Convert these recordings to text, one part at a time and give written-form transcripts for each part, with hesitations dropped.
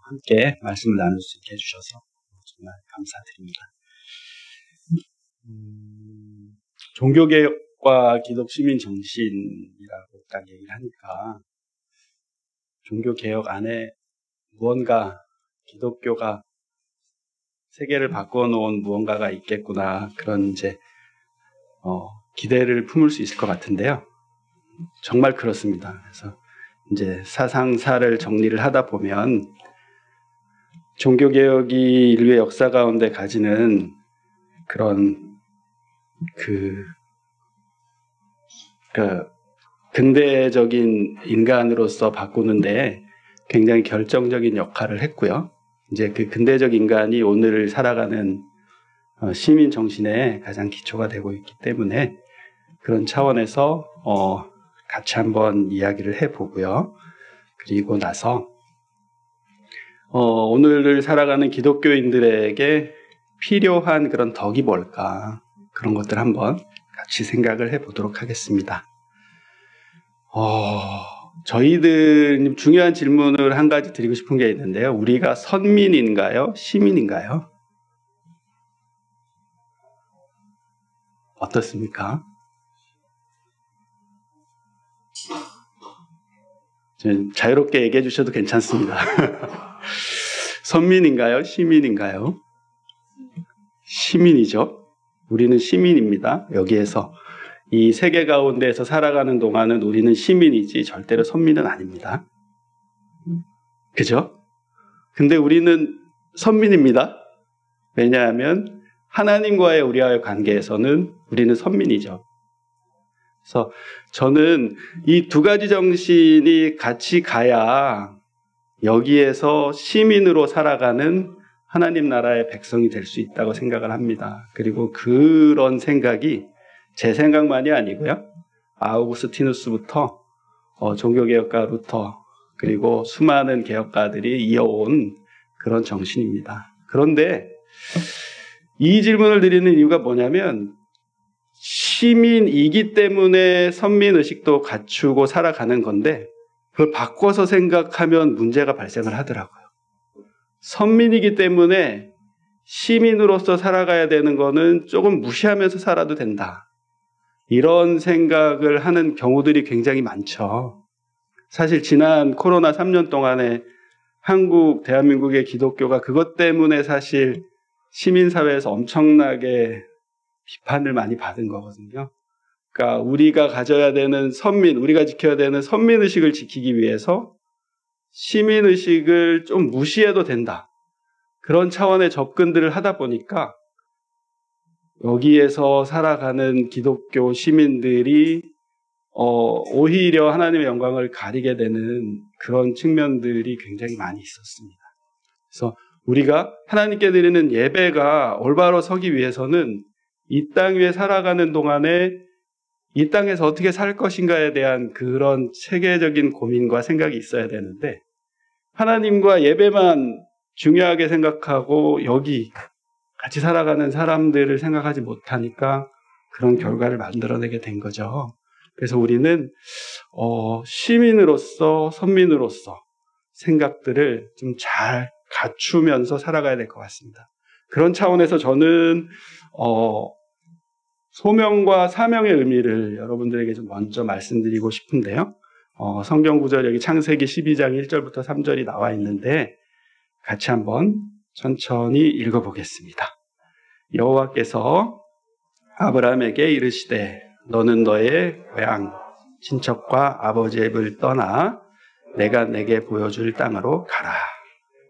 함께 말씀을 나눌 수 있게 해주셔서 정말 감사드립니다. 종교개혁과 기독시민 정신이라고 딱 얘기를 하니까 종교개혁 안에 무언가 기독교가 세계를 바꿔놓은 무언가가 있겠구나, 그런 이제 기대를 품을 수 있을 것 같은데요. 정말 그렇습니다. 그래서 이제 사상사를 정리를 하다 보면 종교개혁이 인류의 역사 가운데 가지는 그런 근대적인 인간으로서 바꾸는데 굉장히 결정적인 역할을 했고요. 이제 그 근대적 인간이 오늘 살아가는 시민 정신의 가장 기초가 되고 있기 때문에 그런 차원에서 같이 한번 이야기를 해보고요. 그리고 나서 오늘을 살아가는 기독교인들에게 필요한 그런 덕이 뭘까, 그런 것들 한번 같이 생각을 해보도록 하겠습니다. 저희들 중요한 질문을 한 가지 드리고 싶은 게 있는데요. 우리가 선민인가요? 시민인가요? 어떻습니까? 자유롭게 얘기해 주셔도 괜찮습니다. 선민인가요? 시민인가요? 시민이죠. 우리는 시민입니다. 여기에서 이 세계 가운데에서 살아가는 동안은 우리는 시민이지 절대로 선민은 아닙니다. 그죠? 근데 우리는 선민입니다. 왜냐하면 하나님과의 우리와의 관계에서는 우리는 선민이죠. 그래서 저는 이 두 가지 정신이 같이 가야 여기에서 시민으로 살아가는 하나님 나라의 백성이 될 수 있다고 생각을 합니다. 그리고 그런 생각이 제 생각만이 아니고요. 아우구스티누스부터 종교개혁가 루터, 그리고 수많은 개혁가들이 이어온 그런 정신입니다. 그런데 이 질문을 드리는 이유가 뭐냐면, 시민이기 때문에 선민의식도 갖추고 살아가는 건데 그걸 바꿔서 생각하면 문제가 발생을 하더라고요. 선민이기 때문에 시민으로서 살아가야 되는 거는 조금 무시하면서 살아도 된다, 이런 생각을 하는 경우들이 굉장히 많죠. 사실 지난 코로나 3년 동안에 대한민국의 기독교가 그것 때문에 사실 시민사회에서 엄청나게 비판을 많이 받은 거거든요. 그러니까 우리가 가져야 되는 우리가 지켜야 되는 선민의식을 지키기 위해서 시민의식을 좀 무시해도 된다, 그런 차원의 접근들을 하다 보니까 여기에서 살아가는 기독교 시민들이 오히려 하나님의 영광을 가리게 되는 그런 측면들이 굉장히 많이 있었습니다. 그래서 우리가 하나님께 드리는 예배가 올바로 서기 위해서는 이 땅 위에 살아가는 동안에 이 땅에서 어떻게 살 것인가에 대한 그런 체계적인 고민과 생각이 있어야 되는데, 하나님과 예배만 중요하게 생각하고 여기 같이 살아가는 사람들을 생각하지 못하니까 그런 결과를 만들어내게 된 거죠. 그래서 우리는 시민으로서, 선민으로서 생각들을 좀 잘 갖추면서 살아가야 될 것 같습니다. 그런 차원에서 저는 소명과 사명의 의미를 여러분들에게 좀 먼저 말씀드리고 싶은데요. 성경 구절 여기 창세기 12장 1절부터 3절이 나와 있는데 같이 한번 천천히 읽어보겠습니다. 여호와께서 아브라함에게 이르시되 너는 너의 고향 친척과 아버지의 집을 떠나 내가 내게 보여줄 땅으로 가라.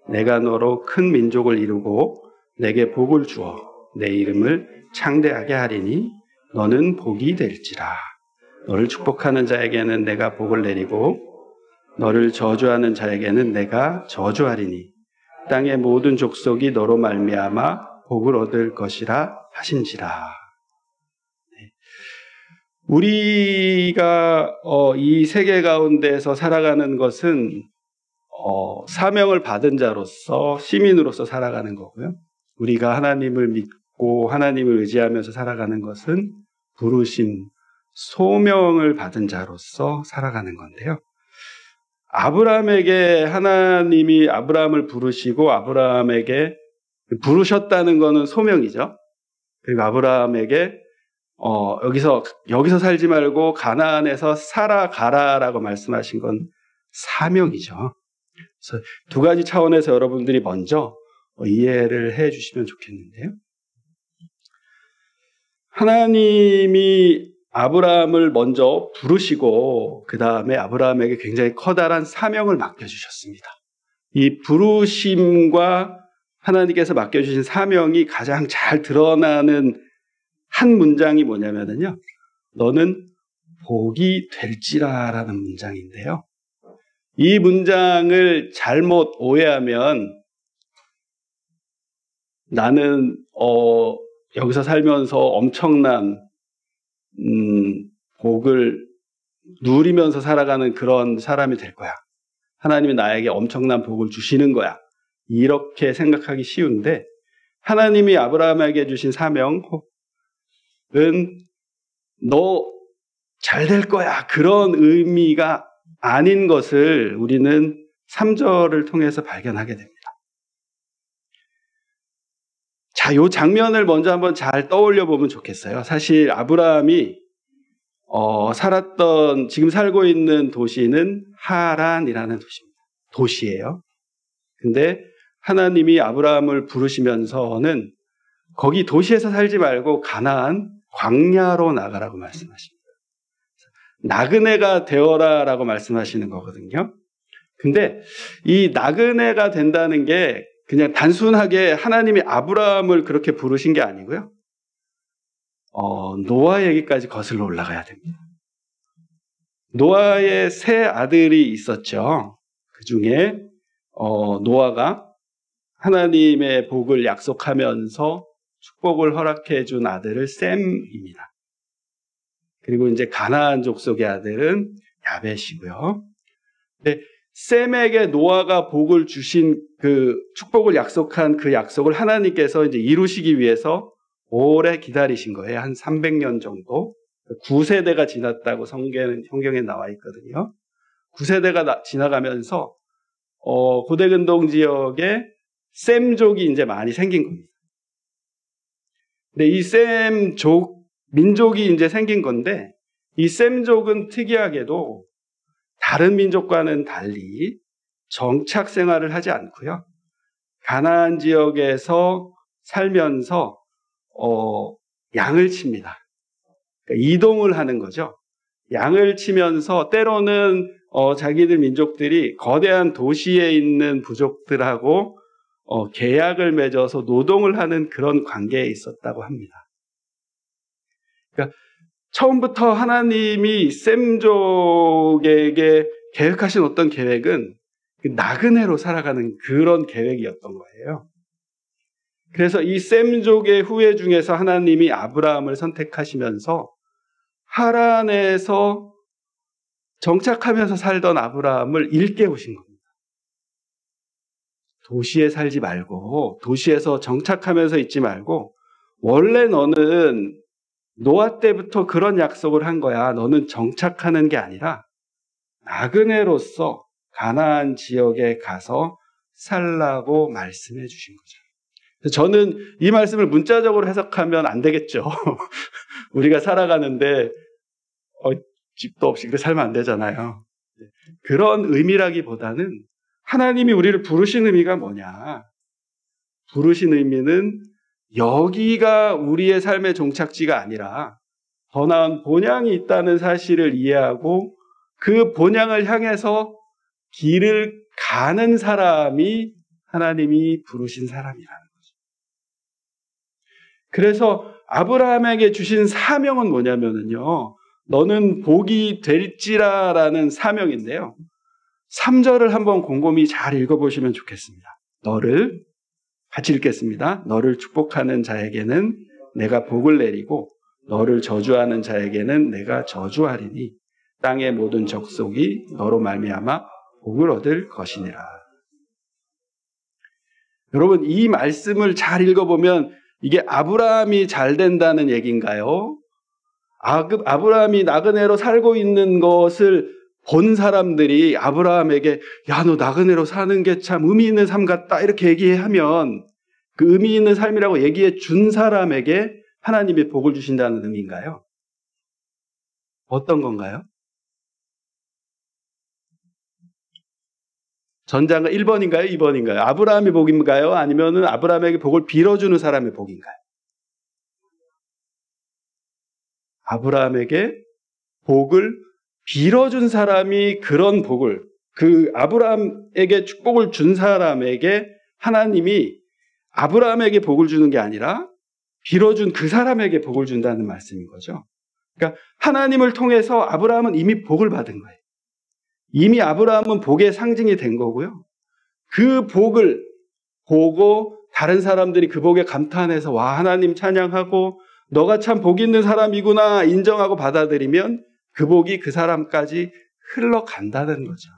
내가 너로 큰 민족을 이루고 내게 복을 주어 내 이름을 창대하게 하리니 너는 복이 될지라. 너를 축복하는 자에게는 내가 복을 내리고 너를 저주하는 자에게는 내가 저주하리니 땅의 모든 족속이 너로 말미암아 복을 얻을 것이라 하신지라. 우리가 이 세계 가운데서 살아가는 것은 사명을 받은 자로서 시민으로서 살아가는 거고요. 우리가 하나님을 믿고 하나님을 의지하면서 살아가는 것은 부르심, 소명을 받은 자로서 살아가는 건데요. 아브라함에게 하나님이 아브라함을 부르시고 아브라함에게 부르셨다는 것은 소명이죠. 그리고 아브라함에게 여기서 살지 말고 가나안에서 살아가라라고 말씀하신 건 사명이죠. 그래서 두 가지 차원에서 여러분들이 먼저 이해를 해 주시면 좋겠는데요. 하나님이 아브라함을 먼저 부르시고 그 다음에 아브라함에게 굉장히 커다란 사명을 맡겨주셨습니다. 이 부르심과 하나님께서 맡겨주신 사명이 가장 잘 드러나는 한 문장이 뭐냐면요. 너는 복이 될지라라는 문장인데요. 이 문장을 잘못 오해하면 나는 여기서 살면서 엄청난 복을 누리면서 살아가는 그런 사람이 될 거야. 하나님이 나에게 엄청난 복을 주시는 거야. 이렇게 생각하기 쉬운데 하나님이 아브라함에게 주신 사명은 너 잘 될 거야. 그런 의미가 아닌 것을 우리는 3절을 통해서 발견하게 됩니다. 자, 이 장면을 먼저 한번 잘 떠올려 보면 좋겠어요. 사실 아브라함이 지금 살고 있는 도시는 하란이라는 도시예요. 근데 하나님이 아브라함을 부르시면서는 거기 도시에서 살지 말고 가나안 광야로 나가라고 말씀하십니다. 나그네가 되어라라고 말씀하시는 거거든요. 근데 이 나그네가 된다는 게 그냥 단순하게 하나님이 아브라함을 그렇게 부르신 게 아니고요. 노아 얘기까지 거슬러 올라가야 됩니다. 노아의 세 아들이 있었죠. 그 중에 노아가 하나님의 복을 약속하면서 축복을 허락해 준 아들을 셈입니다. 그리고 이제 가나안 족속의 아들은 야벳이고요. 근데 셈에게 노아가 복을 주신 그 축복을 약속한 그 약속을 하나님께서 이제 이루시기 위해서 오래 기다리신 거예요. 한 300년 정도. 9세대가 지났다고 성경에 나와 있거든요. 9세대가 지나가면서 고대근동 지역에 셈족이 이제 많이 생긴 겁니다. 근데 이 셈족 민족이 이제 생긴 건데 이 셈족은 특이하게도 다른 민족과는 달리 정착 생활을 하지 않고요. 가나안 지역에서 살면서 양을 칩니다. 그러니까 이동을 하는 거죠. 양을 치면서 때로는 자기들 민족들이 거대한 도시에 있는 부족들하고 계약을 맺어서 노동을 하는 그런 관계에 있었다고 합니다. 그러니까 처음부터 하나님이 셈족에게 계획하신 어떤 계획은 나그네로 살아가는 그런 계획이었던 거예요. 그래서 이 셈족의 후예 중에서 하나님이 아브라함을 선택하시면서 하란에서 정착하면서 살던 아브라함을 일깨우신 겁니다. 도시에 살지 말고, 도시에서 정착하면서 있지 말고, 원래 너는 노아 때부터 그런 약속을 한 거야. 너는 정착하는 게 아니라 나그네로서 가나안 지역에 가서 살라고 말씀해 주신 거죠. 저는 이 말씀을 문자적으로 해석하면 안 되겠죠. 우리가 살아가는데 집도 없이 그렇게 살면 안 되잖아요. 그런 의미라기보다는 하나님이 우리를 부르신 의미가 뭐냐. 부르신 의미는 여기가 우리의 삶의 종착지가 아니라 더 나은 본향이 있다는 사실을 이해하고 그 본향을 향해서 길을 가는 사람이 하나님이 부르신 사람이라는 거죠. 그래서 아브라함에게 주신 사명은 뭐냐면요. 너는 복이 될지라라는 사명인데요. 3절을 한번 곰곰이 잘 읽어보시면 좋겠습니다. 같이 읽겠습니다. 너를 축복하는 자에게는 내가 복을 내리고 너를 저주하는 자에게는 내가 저주하리니 땅의 모든 족속이 너로 말미암아 복을 얻을 것이니라. 여러분, 이 말씀을 잘 읽어보면 이게 아브라함이 잘 된다는 얘기인가요? 아브라함이 나그네로 살고 있는 것을 본 사람들이 아브라함에게 야, 너 나그네로 사는 게 참 의미 있는 삶 같다 이렇게 얘기하면 그 의미 있는 삶이라고 얘기해 준 사람에게 하나님이 복을 주신다는 의미인가요? 어떤 건가요? 전자가 1번인가요? 2번인가요? 아브라함의 복인가요? 아니면 아브라함에게 복을 빌어주는 사람의 복인가요? 아브라함에게 복을 빌어준 사람이 그런 복을, 그 아브라함에게 축복을 준 사람에게 하나님이 아브라함에게 복을 주는 게 아니라 빌어준 그 사람에게 복을 준다는 말씀인 거죠. 그러니까 하나님을 통해서 아브라함은 이미 복을 받은 거예요. 이미 아브라함은 복의 상징이 된 거고요. 그 복을 보고 다른 사람들이 그 복에 감탄해서 와, 하나님 찬양하고 너가 참 복 있는 사람이구나 인정하고 받아들이면 그 복이 그 사람까지 흘러간다는 거죠.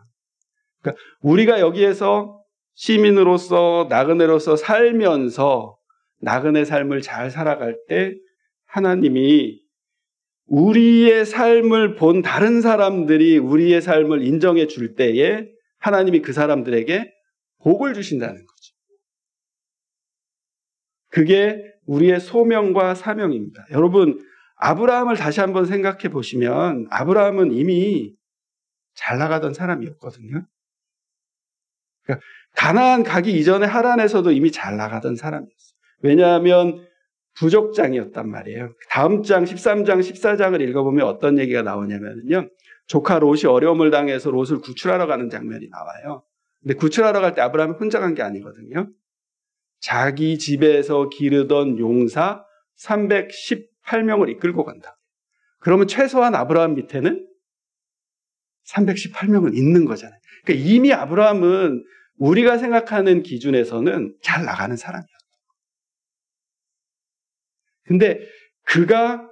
그러니까 우리가 여기에서 시민으로서 나그네로서 살면서 나그네 삶을 잘 살아갈 때 하나님이 우리의 삶을 본 다른 사람들이 우리의 삶을 인정해 줄 때에 하나님이 그 사람들에게 복을 주신다는 거죠. 그게 우리의 소명과 사명입니다. 여러분, 아브라함을 다시 한번 생각해 보시면 아브라함은 이미 잘 나가던 사람이었거든요. 그러니까 가나안 가기 이전에 하란에서도 이미 잘 나가던 사람이었어요. 왜냐하면 부족장이었단 말이에요. 다음 장 13장 14장을 읽어보면 어떤 얘기가 나오냐면요, 조카 롯이 어려움을 당해서 롯을 구출하러 가는 장면이 나와요. 근데 구출하러 갈 때 아브라함이 혼자 간 게 아니거든요. 자기 집에서 기르던 용사 318명을 이끌고 간다. 그러면 최소한 아브라함 밑에는 318명은 있는 거잖아요. 그러니까 이미 아브라함은 우리가 생각하는 기준에서는 잘 나가는 사람이었어요. 근데 그가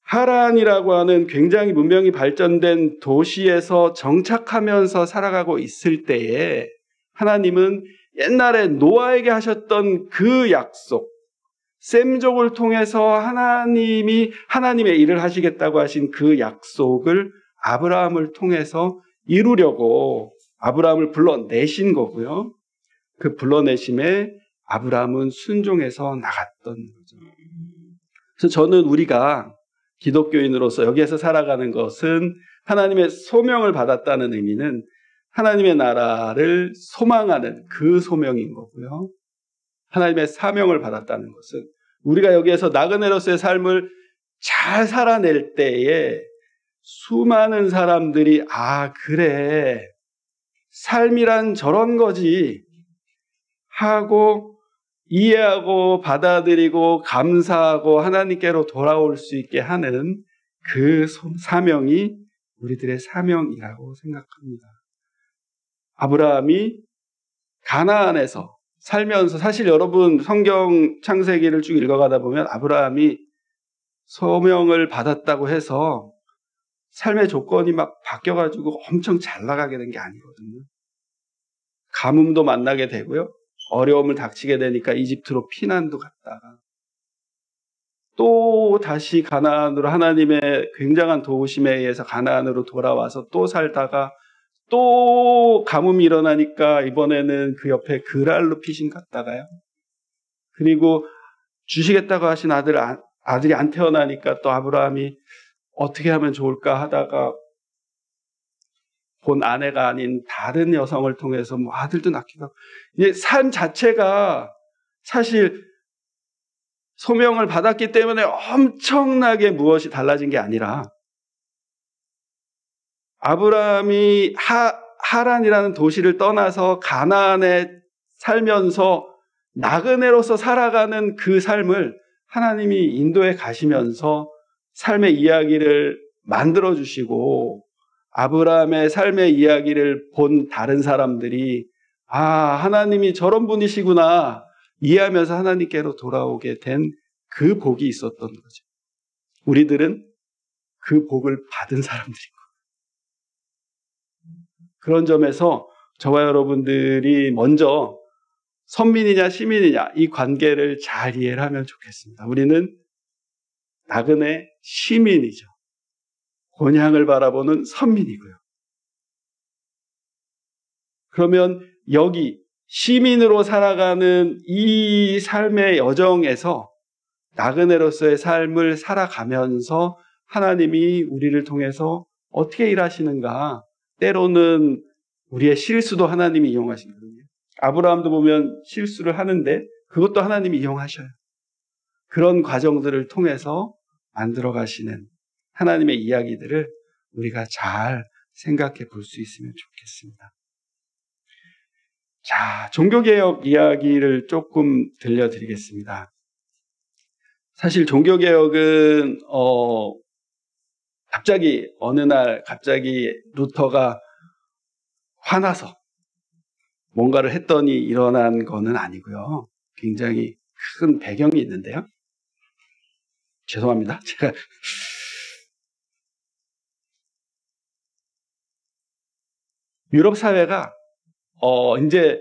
하란이라고 하는 굉장히 문명이 발전된 도시에서 정착하면서 살아가고 있을 때에 하나님은 옛날에 노아에게 하셨던 그 약속, 셈족을 통해서 하나님이 하나님의 일을 하시겠다고 하신 그 약속을 아브라함을 통해서 이루려고 아브라함을 불러내신 거고요. 그 불러내심에 아브라함은 순종해서 나갔던 거죠. 그래서 저는 우리가 기독교인으로서 여기에서 살아가는 것은 하나님의 소명을 받았다는 의미는 하나님의 나라를 소망하는 그 소명인 거고요. 하나님의 사명을 받았다는 것은 우리가 여기에서 나그네로서의 삶을 잘 살아낼 때에 수많은 사람들이 아, 그래, 삶이란 저런 거지 하고 이해하고 받아들이고 감사하고 하나님께로 돌아올 수 있게 하는 그 사명이 우리들의 사명이라고 생각합니다. 아브라함이 가나안에서 살면서 사실 여러분 성경 창세기를 쭉 읽어가다 보면 아브라함이 소명을 받았다고 해서 삶의 조건이 막 바뀌어가지고 엄청 잘 나가게 된 게 아니거든요. 가뭄도 만나게 되고요. 어려움을 닥치게 되니까 이집트로 피난도 갔다가 또 다시 가나안으로 하나님의 굉장한 도우심에 의해서 가나안으로 돌아와서 또 살다가 또 가뭄이 일어나니까 이번에는 그 옆에 그랄로 피신 갔다가요. 그리고 주시겠다고 하신 아들이 안 태어나니까 또 아브라함이 어떻게 하면 좋을까 하다가 본 아내가 아닌 다른 여성을 통해서 뭐 아들도 낳기도 하고, 이제 삶 자체가 사실 소명을 받았기 때문에 엄청나게 무엇이 달라진 게 아니라 아브라함이 하란이라는 도시를 떠나서 가나안에 살면서 나그네로서 살아가는 그 삶을 하나님이 인도해 가시면서 삶의 이야기를 만들어주시고 아브라함의 삶의 이야기를 본 다른 사람들이 아, 하나님이 저런 분이시구나 이해하면서 하나님께로 돌아오게 된 그 복이 있었던 거죠. 우리들은 그 복을 받은 사람들인 거예요. 그런 점에서 저와 여러분들이 먼저 선민이냐 시민이냐 이 관계를 잘 이해를 하면 좋겠습니다. 우리는 나그네 시민이죠. 곤향을 바라보는 선민이고요. 그러면 여기 시민으로 살아가는 이 삶의 여정에서 나그네로서의 삶을 살아가면서 하나님이 우리를 통해서 어떻게 일하시는가. 때로는 우리의 실수도 하나님이 이용하시거든요. 아브라함도 보면 실수를 하는데 그것도 하나님이 이용하셔요. 그런 과정들을 통해서 만들어 가시는 하나님의 이야기들을 우리가 잘 생각해 볼 수 있으면 좋겠습니다. 자, 종교개혁 이야기를 조금 들려드리겠습니다. 사실 종교개혁은 갑자기 어느 날 갑자기 루터가 화나서 뭔가를 했더니 일어난 거는 아니고요. 굉장히 큰 배경이 있는데요. 죄송합니다. 제가 유럽 사회가 이제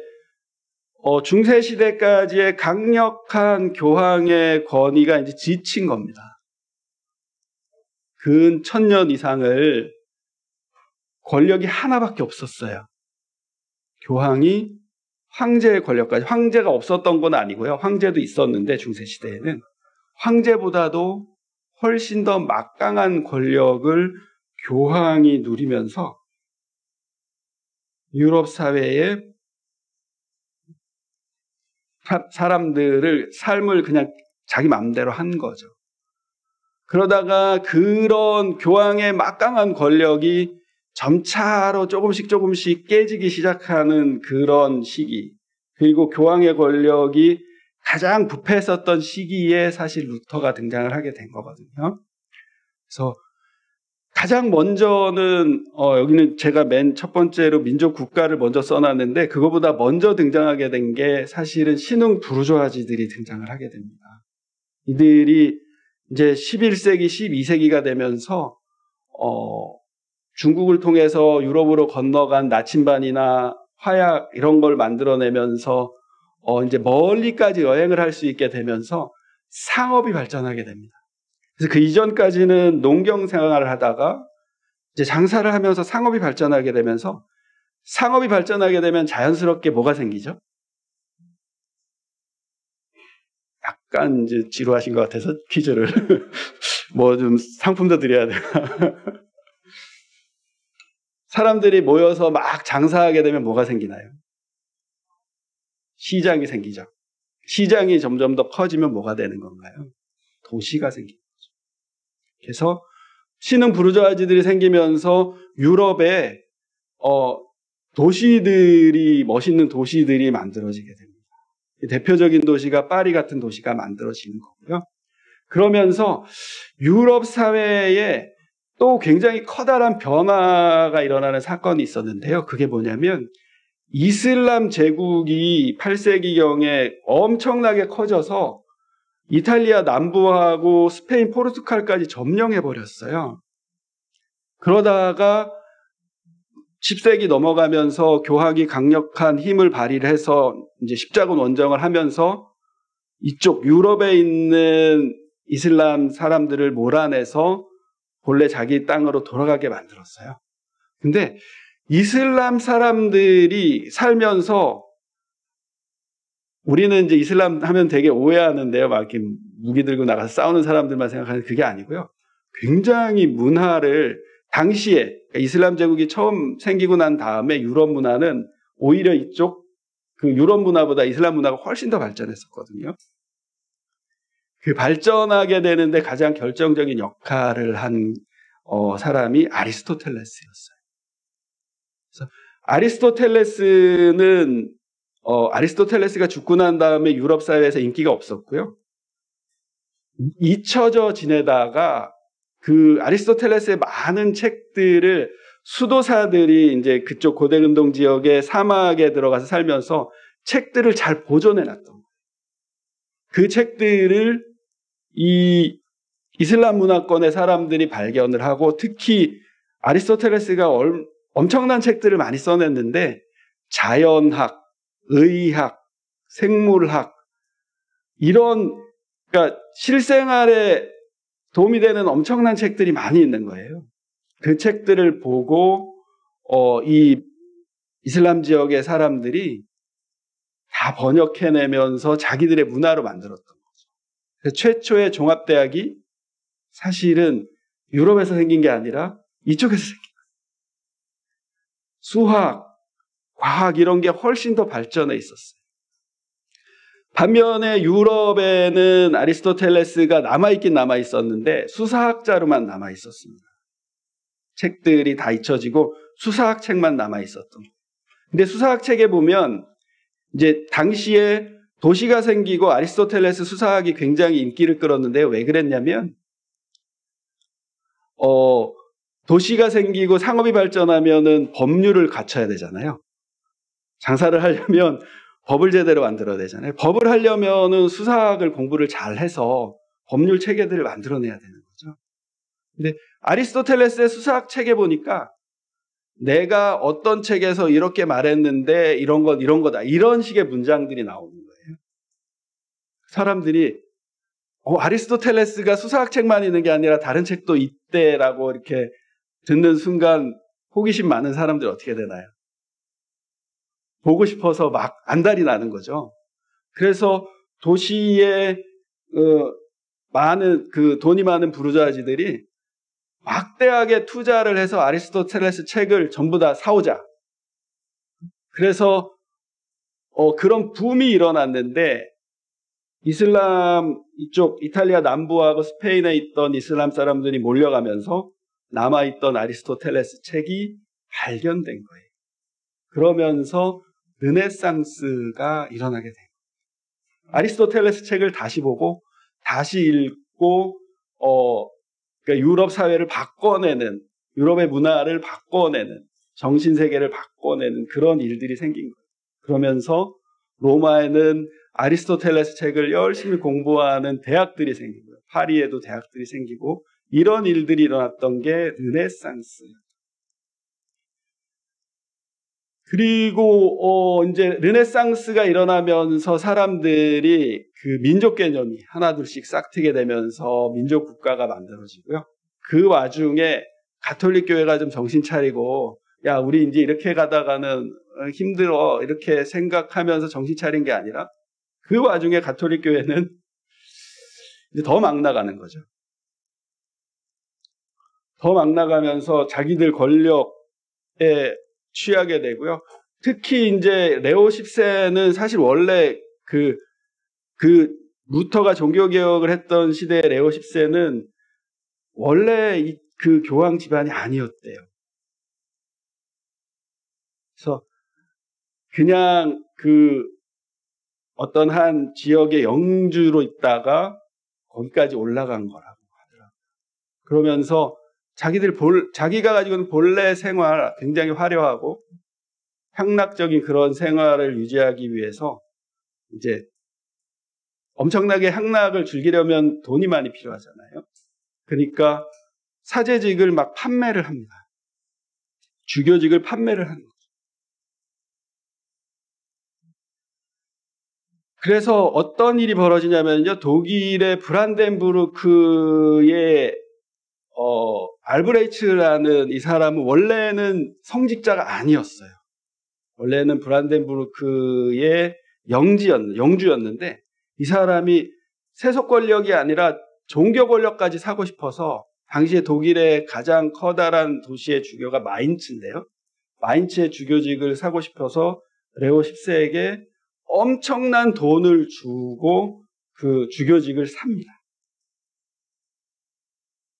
중세 시대까지의 강력한 교황의 권위가 이제 지친 겁니다. 근 1000년 이상을 권력이 하나밖에 없었어요. 교황이 황제의 권력까지, 황제가 없었던 건 아니고요. 황제도 있었는데 중세 시대에는 황제보다도 훨씬 더 막강한 권력을 교황이 누리면서 유럽 사회의 사람들을 삶을 그냥 자기 마음대로 한 거죠. 그러다가 그런 교황의 막강한 권력이 점차로 조금씩 깨지기 시작하는 그런 시기, 그리고 교황의 권력이 가장 부패했었던 시기에 사실 루터가 등장을 하게 된 거거든요. 그래서 가장 먼저는 여기는 제가 맨 첫 번째로 민족 국가를 먼저 써놨는데 그거보다 먼저 등장하게 된 게 사실은 신흥 부르주아지들이 등장을 하게 됩니다. 이들이 이제 11세기, 12세기가 되면서 중국을 통해서 유럽으로 건너간 나침반이나 화약 이런 걸 만들어내면서 이제 멀리까지 여행을 할 수 있게 되면서 상업이 발전하게 됩니다. 그래서 그 이전까지는 농경 생활을 하다가 이제 장사를 하면서 상업이 발전하게 되면서 상업이 발전하게 되면 자연스럽게 뭐가 생기죠? 약간 이제 지루하신 것 같아서 퀴즈를 뭐 좀 상품도 드려야 돼요. 사람들이 모여서 막 장사하게 되면 뭐가 생기나요? 시장이 생기죠. 시장이 점점 더 커지면 뭐가 되는 건가요? 도시가 생깁니다. 그래서 신흥 부르주아지들이 생기면서 유럽에 도시들이, 멋있는 도시들이 만들어지게 됩니다. 대표적인 도시가 파리 같은 도시가 만들어지는 거고요. 그러면서 유럽 사회에 또 굉장히 커다란 변화가 일어나는 사건이 있었는데요. 그게 뭐냐면 이슬람 제국이 8세기경에 엄청나게 커져서 이탈리아 남부하고 스페인, 포르투갈까지 점령해버렸어요. 그러다가 10세기 넘어가면서 교황이 강력한 힘을 발휘를 해서 이제 십자군 원정을 하면서 이쪽 유럽에 있는 이슬람 사람들을 몰아내서 본래 자기 땅으로 돌아가게 만들었어요. 근데 이슬람 사람들이 살면서 우리는 이제 이슬람 하면 되게 오해하는데요. 막 이렇게 무기 들고 나가서 싸우는 사람들만 생각하는 그게 아니고요. 굉장히 문화를 당시에 그러니까 이슬람 제국이 처음 생기고 난 다음에 유럽 문화는 오히려 이쪽 그 유럽 문화보다 이슬람 문화가 훨씬 더 발전했었거든요. 그 발전하게 되는데 가장 결정적인 역할을 한 사람이 아리스토텔레스였어요. 그래서 아리스토텔레스가 죽고 난 다음에 유럽 사회에서 인기가 없었고요. 잊혀져 지내다가 그 아리스토텔레스의 많은 책들을 수도사들이 이제 그쪽 고대근동 지역의 사막에 들어가서 살면서 책들을 잘 보존해 놨던 거예요. 그 책들을 이 이슬람 문화권의 사람들이 발견을 하고 특히 아리스토텔레스가 엄청난 책들을 많이 써냈는데 자연학, 의학, 생물학 이런 그러니까 실생활에 도움이 되는 엄청난 책들이 많이 있는 거예요. 그 책들을 보고 이 이슬람 지역의 사람들이 다 번역해내면서 자기들의 문화로 만들었던 거죠. 그래서 최초의 종합대학이 사실은 유럽에서 생긴 게 아니라 이쪽에서 생긴 거예요. 수학, 과학 이런 게 훨씬 더 발전해 있었어요. 반면에 유럽에는 아리스토텔레스가 남아있긴 남아있었는데 수사학자로만 남아있었습니다. 책들이 다 잊혀지고 수사학 책만 남아있었던 거예요. 근데 수사학 책에 보면 이제 당시에 도시가 생기고 아리스토텔레스 수사학이 굉장히 인기를 끌었는데요. 왜 그랬냐면 도시가 생기고 상업이 발전하면은 법률을 갖춰야 되잖아요. 장사를 하려면 법을 제대로 만들어야 되잖아요. 법을 하려면은 수사학을 공부를 잘 해서 법률 체계들을 만들어내야 되는 거죠. 근데 아리스토텔레스의 수사학 책에 보니까 내가 어떤 책에서 이렇게 말했는데 이런 건 이런 거다. 이런 식의 문장들이 나오는 거예요. 사람들이 아리스토텔레스가 수사학 책만 있는 게 아니라 다른 책도 있대라고 이렇게 듣는 순간 호기심 많은 사람들이 어떻게 되나요? 보고 싶어서 막 안달이 나는 거죠. 그래서 도시에 많은 돈이 많은 부르주아지들이 막대하게 투자를 해서 아리스토텔레스 책을 전부 다 사오자. 그래서 그런 붐이 일어났는데 이슬람 이쪽 이탈리아 남부하고 스페인에 있던 이슬람 사람들이 몰려가면서 남아있던 아리스토텔레스 책이 발견된 거예요. 그러면서 르네상스가 일어나게 된 거예요. 아리스토텔레스 책을 다시 보고 다시 읽고 그러니까 유럽 사회를 바꿔내는, 유럽의 문화를 바꿔내는, 정신세계를 바꿔내는 그런 일들이 생긴 거예요. 그러면서 로마에는 아리스토텔레스 책을 열심히 공부하는 대학들이 생긴 거예요. 파리에도 대학들이 생기고 이런 일들이 일어났던 게 르네상스예요. 그리고 이제 르네상스가 일어나면서 사람들이 그 민족 개념이 하나둘씩 싹트게 되면서 민족 국가가 만들어지고요. 그 와중에 가톨릭 교회가 좀 정신 차리고 야 우리 이제 이렇게 가다가는 힘들어 이렇게 생각하면서 정신 차린 게 아니라 그 와중에 가톨릭 교회는 이제 더 막 나가는 거죠. 더 막 나가면서 자기들 권력에 취하게 되고요. 특히 이제 레오 10세는 사실 원래 그 루터가 종교개혁을 했던 시대의 레오 10세는 원래 그 교황 집안이 아니었대요. 그래서 그냥 어떤 한 지역의 영주로 있다가 거기까지 올라간 거라고 하더라고요. 그러면서 자기가 가지고 있는 본래 생활, 굉장히 화려하고 향락적인 그런 생활을 유지하기 위해서 이제 엄청나게 향락을 즐기려면 돈이 많이 필요하잖아요. 그러니까 사제직을 막 판매를 합니다. 주교직을 판매를 하는 거죠. 그래서 어떤 일이 벌어지냐면요. 독일의 브란덴부르크의 알브레이츠라는 이 사람은 원래는 성직자가 아니었어요. 원래는 브란덴부르크의 영주였는데 이 사람이 세속 권력이 아니라 종교 권력까지 사고 싶어서 당시에 독일의 가장 커다란 도시의 주교가 마인츠인데요. 마인츠의 주교직을 사고 싶어서 레오 10세에게 엄청난 돈을 주고 그 주교직을 삽니다.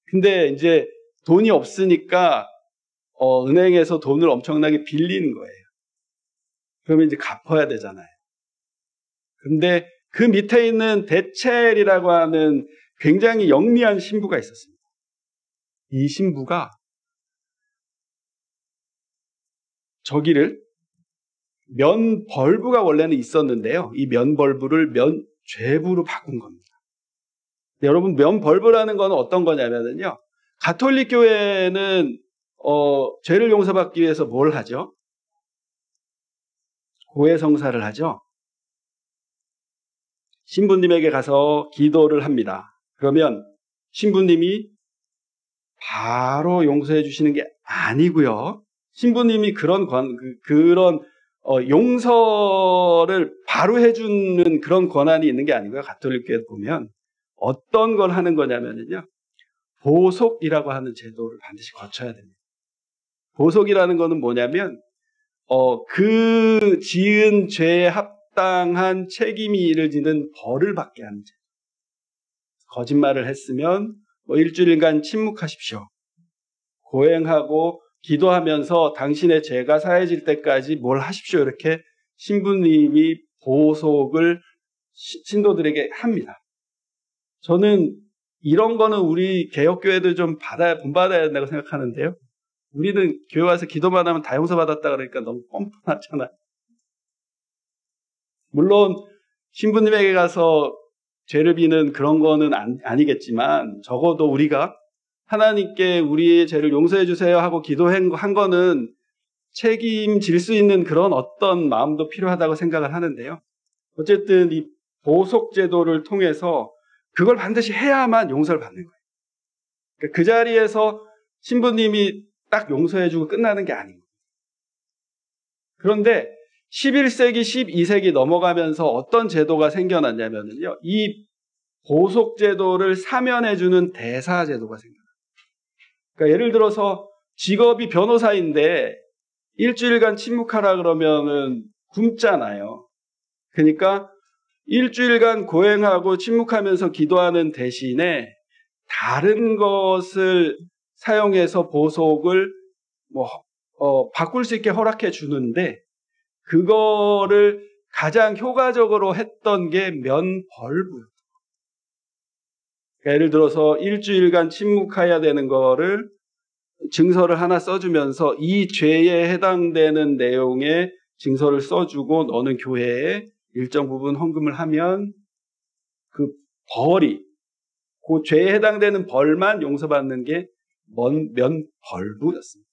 근데 이제 돈이 없으니까 은행에서 돈을 엄청나게 빌리는 거예요. 그러면 이제 갚아야 되잖아요. 근데 그 밑에 있는 데첼이라고 하는 굉장히 영리한 신부가 있었습니다. 이 신부가 저기를 면벌부가 원래는 있었는데요. 이 면벌부를 면죄부로 바꾼 겁니다. 여러분 면벌부라는 건 어떤 거냐면요. 가톨릭 교회는 죄를 용서받기 위해서 뭘 하죠? 고해성사를 하죠. 신부님에게 가서 기도를 합니다. 그러면 신부님이 바로 용서해 주시는 게 아니고요. 신부님이 그런 용서를 바로 해주는 그런 권한이 있는 게 아니고요. 가톨릭교회 보면 어떤 걸 하는 거냐면요. 보속이라고 하는 제도를 반드시 거쳐야 됩니다. 보속이라는 거는 뭐냐면 그 지은 죄에 합당한 책임을 지는 벌을 받게 하는 제도. 거짓말을 했으면 일주일간 침묵하십시오. 고행하고 기도하면서 당신의 죄가 사해질 때까지 뭘 하십시오. 이렇게 신부님이 보속을 신도들에게 합니다. 저는 이런 거는 우리 개혁교회도 좀 본받아야 된다고 생각하는데요. 우리는 교회 와서 기도만 하면 다 용서받았다 그러니까 너무 뻔뻔하잖아요. 물론 신부님에게 가서 죄를 비는 그런 거는 아니겠지만 적어도 우리가 하나님께 우리의 죄를 용서해 주세요 하고 기도한 거는 책임질 수 있는 그런 어떤 마음도 필요하다고 생각을 하는데요. 어쨌든 이 보속제도를 통해서 그걸 반드시 해야만 용서를 받는 거예요. 그러니까 그 자리에서 신부님이 딱 용서해주고 끝나는 게 아닌 거예요. 그런데 11세기, 12세기 넘어가면서 어떤 제도가 생겨났냐면요. 이 보속제도를 사면해주는 대사제도가 생겨나요. 그러니까 예를 들어서 직업이 변호사인데 일주일간 침묵하라 그러면은 굶잖아요. 그러니까 일주일간 고행하고 침묵하면서 기도하는 대신에 다른 것을 사용해서 보속을 바꿀 수 있게 허락해 주는데 그거를 가장 효과적으로 했던 게 면벌부예요. 그러니까 예를 들어서 일주일간 침묵해야 되는 거를 증서를 하나 써주면서 이 죄에 해당되는 내용의 증서를 써주고 너는 교회에 일정 부분 헌금을 하면 그 벌이 그 죄에 해당되는 벌만 용서받는 게 면벌부였습니다.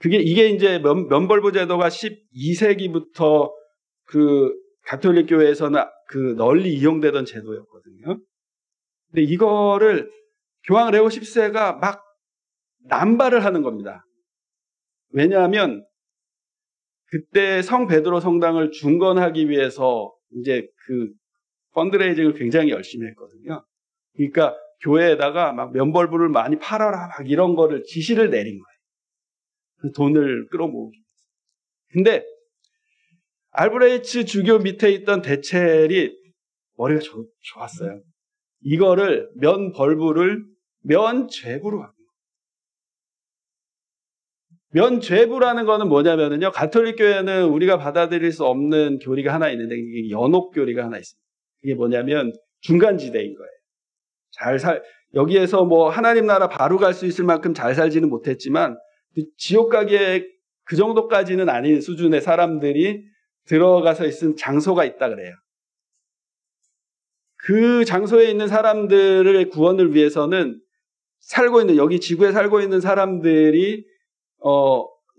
근데 이게 이제 면벌부 제도가 12세기부터 그 가톨릭 교회에서는 그 널리 이용되던 제도였거든요. 근데 이거를 교황 레오 10세가 막 남발을 하는 겁니다. 왜냐하면 그때 성 베드로 성당을 중건하기 위해서 이제 그 펀드레이징을 굉장히 열심히 했거든요. 그러니까 교회에다가 막 면벌부를 많이 팔아라 막 이런 거를 지시를 내린 거예요. 돈을 끌어모으기 위해서. 근데 알브레이츠 주교 밑에 있던 대첼이 머리가 좋았어요. 이거를 면벌부를 면죄부로 합니다. 면죄부라는 거는 뭐냐면요. 가톨릭 교회는 우리가 받아들일 수 없는 교리가 하나 있는데 이게 연옥교리가 하나 있습니다. 이게 뭐냐면 중간지대인 거예요. 여기에서 하나님 나라 바로 갈 수 있을 만큼 잘 살지는 못했지만 지옥 가기에 그 정도까지는 아닌 수준의 사람들이 들어가서 있은 장소가 있다 그래요. 그 장소에 있는 사람들의 구원을 위해서는 여기 지구에 살고 있는 사람들이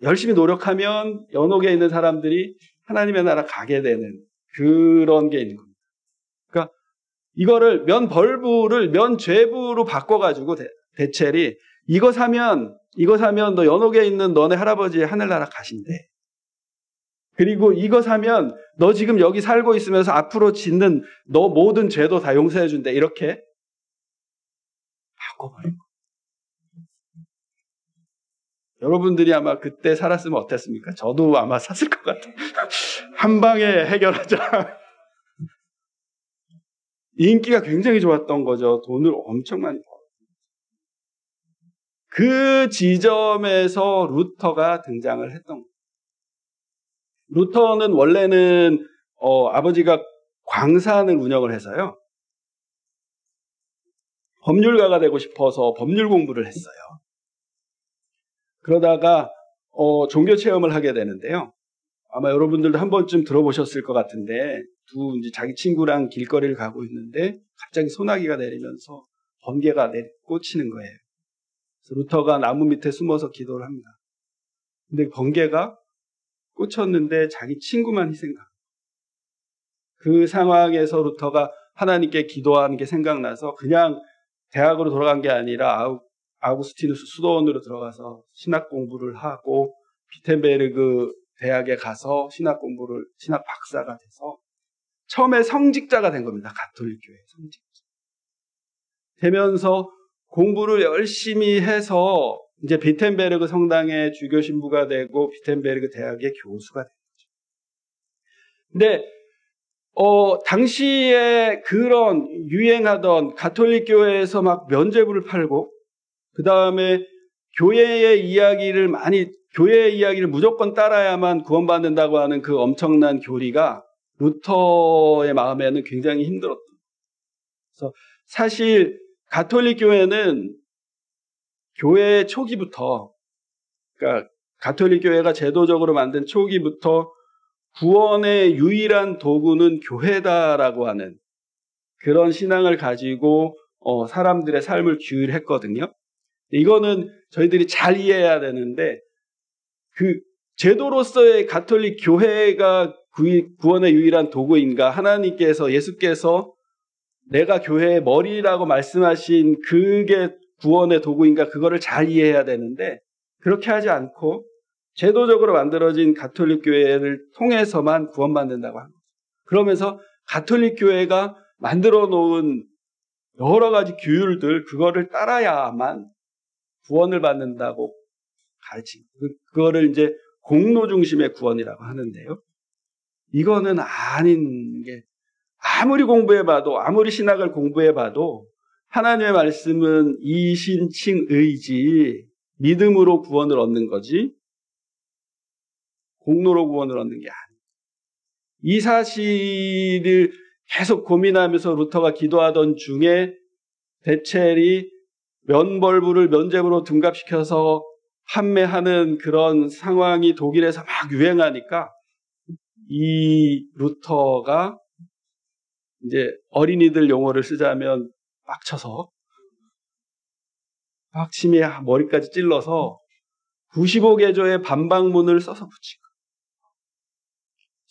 열심히 노력하면 연옥에 있는 사람들이 하나님의 나라 가게 되는 그런 게 있는 겁니다. 그러니까 이거를 면벌부를 면죄부로 바꿔가지고 대첼이 이거 사면 너 연옥에 있는 너네 할아버지 하늘나라 가신대. 그리고 이거 사면 너 지금 여기 살고 있으면서 앞으로 짓는 너 모든 죄도 다 용서해 준대. 이렇게 바꿔버린 거예요. 여러분들이 아마 그때 살았으면 어땠습니까? 저도 아마 샀을 것 같아요. 한 방에 해결하자. 인기가 굉장히 좋았던 거죠. 돈을 엄청 많이 벌었어요. 그 지점에서 루터가 등장을 했던 거예요. 루터는 원래는 아버지가 광산을 운영을 해서요. 법률가가 되고 싶어서 법률 공부를 했어요. 그러다가 종교 체험을 하게 되는데요. 아마 여러분들도 한 번쯤 들어보셨을 것 같은데 이제 자기 친구랑 길거리를 가고 있는데 갑자기 소나기가 내리면서 번개가 꽂히는 거예요. 그래서 루터가 나무 밑에 숨어서 기도를 합니다. 근데 번개가 꽂혔는데 자기 친구만 희생당한 그 상황에서 루터가 하나님께 기도하는 게 생각나서 그냥 대학으로 돌아간 게 아니라 아우구스티누스 수도원으로 들어가서 신학 공부를 하고 비텐베르그 대학에 가서 신학 박사가 돼서 처음에 성직자가 된 겁니다. 가톨릭 교회 성직자. 되면서 공부를 열심히 해서 이제 비텐베르그 성당의 주교 신부가 되고 비텐베르그 대학의 교수가 된 거죠. 근데 당시에 그런 유행하던 가톨릭 교회에서 막 면죄부를 팔고 그 다음에 교회의 이야기를 무조건 따라야만 구원받는다고 하는 그 엄청난 교리가 루터의 마음에는 굉장히 힘들었던 거예요. 그래서 사실 가톨릭 교회는 교회 초기부터, 그러니까 가톨릭 교회가 제도적으로 만든 초기부터 구원의 유일한 도구는 교회다라고 하는 그런 신앙을 가지고 사람들의 삶을 규율했거든요. 이거는 저희들이 잘 이해해야 되는데 그 제도로서의 가톨릭 교회가 구원의 유일한 도구인가? 하나님께서 예수께서 내가 교회의 머리라고 말씀하신 그게 구원의 도구인가? 그거를 잘 이해해야 되는데 그렇게 하지 않고 제도적으로 만들어진 가톨릭 교회를 통해서만 구원받는다고 합니다. 그러면서 가톨릭 교회가 만들어 놓은 여러 가지 규율들 그거를 따라야만 구원을 받는다고 가르치고 그거를 이제 공로 중심의 구원이라고 하는데요. 이거는 아닌 게 아무리 공부해봐도 아무리 신학을 공부해봐도 하나님의 말씀은 이신칭의지 믿음으로 구원을 얻는 거지 공로로 구원을 얻는 게 아니에요. 이 사실을 계속 고민하면서 루터가 기도하던 중에 대첼이 면벌부를 면죄부로 등갑시켜서 판매하는 그런 상황이 독일에서 막 유행하니까 이 루터가 이제 어린이들 용어를 쓰자면 빡쳐서 박심에 머리까지 찔러서 95개조의 반박문을 써서 붙인 거예요.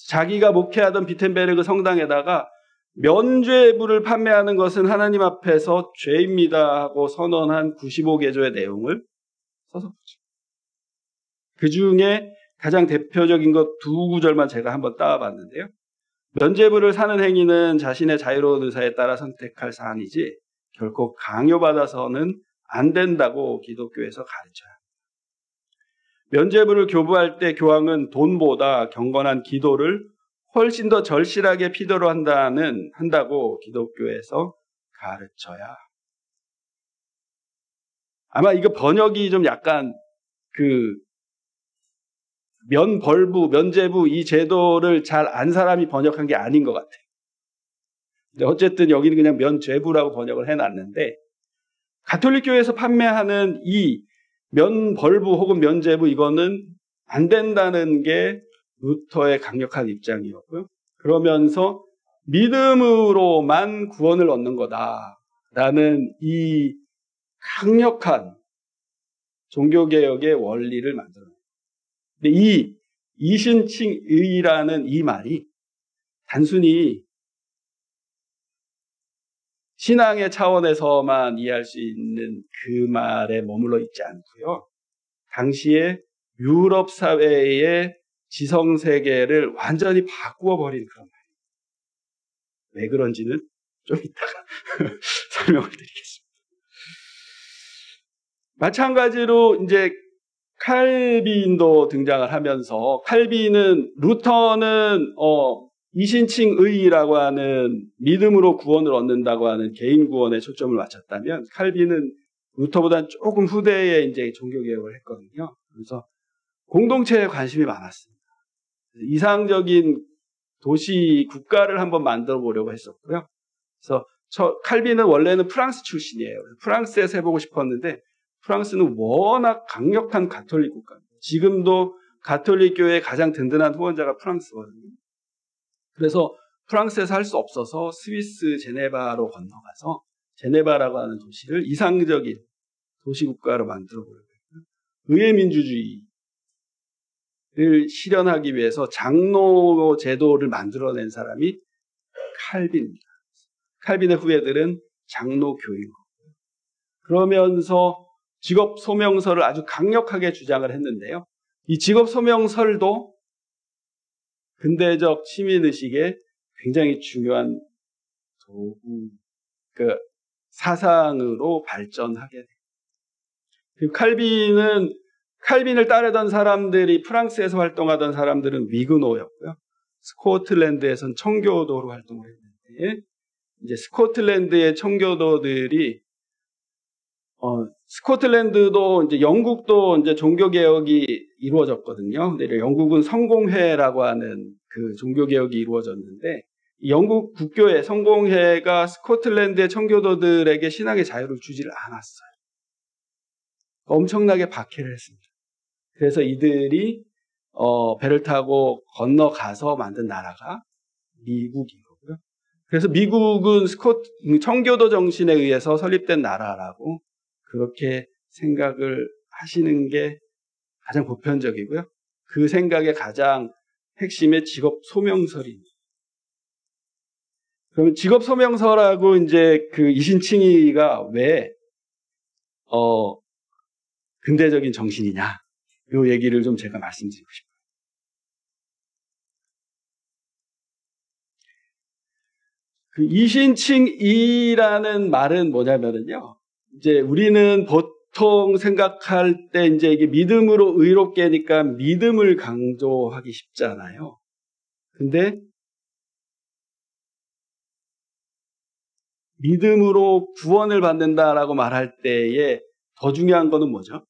자기가 목회하던 비텐베르그 성당에다가 면죄부를 판매하는 것은 하나님 앞에서 죄입니다 하고 선언한 95개조의 내용을 써서 붙인 거예요. 그 중에 가장 대표적인 것 두 구절만 제가 한번 따와봤는데요. 면죄부를 사는 행위는 자신의 자유로운 의사에 따라 선택할 사안이지 결코 강요받아서는 안 된다고 기독교에서 가르쳐요. 면죄부를 교부할 때 교황은 돈보다 경건한 기도를 훨씬 더 절실하게 필요로 한다고 기독교에서 가르쳐야. 아마 이거 번역이 좀 약간 면벌부, 면죄부 이 제도를 잘 안 사람이 번역한 게 아닌 것 같아요. 근데 어쨌든 여기는 그냥 면죄부라고 번역을 해놨는데 가톨릭 교회에서 판매하는 이 면벌부 혹은 면죄부 이거는 안 된다는 게 루터의 강력한 입장이었고요. 그러면서 믿음으로만 구원을 얻는 거다라는 이 강력한 종교개혁의 원리를 만들어요. 근데 이 이신칭의라는 이 말이 단순히 신앙의 차원에서만 이해할 수 있는 그 말에 머물러 있지 않고요. 당시에 유럽 사회의 지성세계를 완전히 바꾸어버린 그런 말이에요. 왜 그런지는 좀 이따가 설명을 드리겠습니다. 마찬가지로 이제 칼빈도 등장을 하면서 칼빈은 루터는 이신칭의라고 하는 믿음으로 구원을 얻는다고 하는 개인 구원에 초점을 맞췄다면 칼빈은 루터보다는 조금 후대에 이제 종교개혁을 했거든요. 그래서 공동체에 관심이 많았습니다. 이상적인 도시 국가를 한번 만들어 보려고 했었고요. 그래서 칼빈은 원래는 프랑스 출신이에요. 프랑스에서 해보고 싶었는데 프랑스는 워낙 강력한 가톨릭 국가입니다. 지금도 가톨릭 교회의 가장 든든한 후원자가 프랑스거든요. 그래서 프랑스에서 할 수 없어서 스위스 제네바로 건너가서 제네바라고 하는 도시를 이상적인 도시국가로 만들어 보려고 했고요. 의회민주주의를 실현하기 위해서 장로 제도를 만들어낸 사람이 칼빈입니다. 칼빈의 후예들은 장로교인 거고요. 그러면서 직업 소명설을 아주 강력하게 주장을 했는데요. 이 직업 소명설도 근대적 시민의식의 굉장히 중요한 도구, 사상으로 발전하게 됩니다. 그리고 칼빈을 따르던 사람들이 프랑스에서 활동하던 사람들은 위그노였고요. 스코틀랜드에선 청교도로 활동을 했는데, 이제 스코틀랜드의 청교도들이 스코틀랜드도 이제 영국도 이제 종교 개혁이 이루어졌거든요. 근데 영국은 성공회라고 하는 그 종교 개혁이 이루어졌는데, 영국 국교회 성공회가 스코틀랜드의 청교도들에게 신앙의 자유를 주지를 않았어요. 엄청나게 박해를 했습니다. 그래서 이들이 배를 타고 건너가서 만든 나라가 미국인 거고요. 그래서 미국은 청교도 정신에 의해서 설립된 나라라고 그렇게 생각을 하시는 게 가장 보편적이고요. 그 생각의 가장 핵심의 직업 소명설입니다. 그럼 직업 소명설하고 이제 그 이신칭의가 왜 근대적인 정신이냐, 이 얘기를 좀 제가 말씀드리고 싶어요. 그 이신칭의라는 말은 뭐냐면요, 이제 우리는 보통 생각할 때 이제 이게 믿음으로 의롭게니까 믿음을 강조하기 쉽잖아요. 근데 믿음으로 구원을 받는다라고 말할 때에 더 중요한 거는 뭐죠?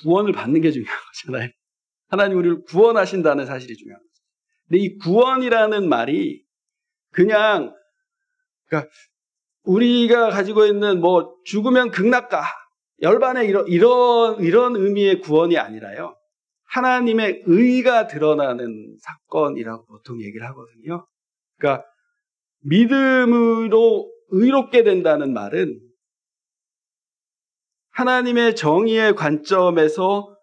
구원을 받는 게 중요한 거잖아요. 하나님 우리를 구원하신다는 사실이 중요한 거죠. 근데 이 구원이라는 말이 그냥, 그러니까 우리가 가지고 있는 뭐 죽으면 극락가, 열반의 이런 의미의 구원이 아니라요, 하나님의 의가 드러나는 사건이라고 보통 얘기를 하거든요. 그러니까 믿음으로 의롭게 된다는 말은 하나님의 정의의 관점에서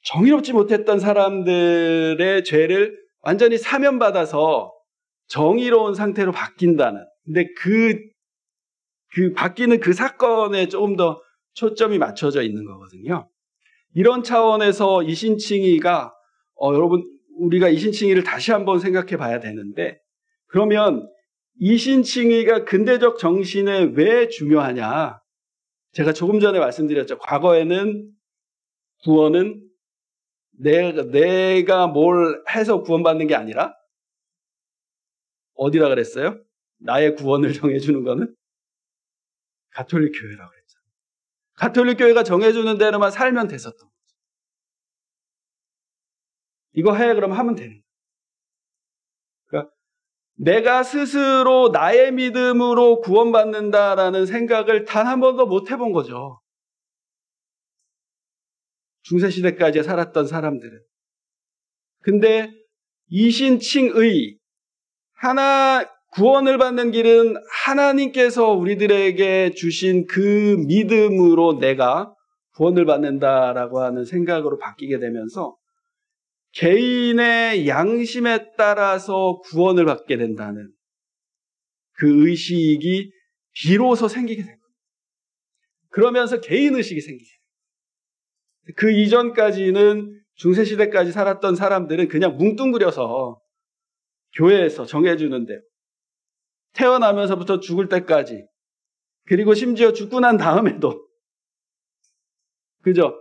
정의롭지 못했던 사람들의 죄를 완전히 사면받아서 정의로운 상태로 바뀐다는, 근데 그 바뀌는 그 사건에 조금 더 초점이 맞춰져 있는 거거든요. 이런 차원에서 이신칭의가 여러분, 우리가 이신칭의를 다시 한번 생각해 봐야 되는데, 그러면 이신칭의가 근대적 정신에 왜 중요하냐? 제가 조금 전에 말씀드렸죠. 과거에는 구원은 내가 뭘 해서 구원받는 게 아니라 어디라 그랬어요? 나의 구원을 정해주는 거는 가톨릭 교회라고 그랬잖아요. 가톨릭 교회가 정해주는 대로만 살면 됐었던 거죠. 이거 해, 그럼 하면 되는 거예요. 그러니까 내가 스스로 나의 믿음으로 구원받는다라는 생각을 단 한 번도 못 해본 거죠. 중세시대까지 살았던 사람들은. 근데 이신칭의, 구원을 받는 길은 하나님께서 우리들에게 주신 그 믿음으로 내가 구원을 받는다라고 하는 생각으로 바뀌게 되면서 개인의 양심에 따라서 구원을 받게 된다는 그 의식이 비로소 생기게 된 거예요. 그러면서 개인의식이 생기게 돼요. 그 이전까지는 중세시대까지 살았던 사람들은 그냥 뭉뚱그려서 교회에서 정해주는데, 태어나면서부터 죽을 때까지, 그리고 심지어 죽고 난 다음에도, 그죠?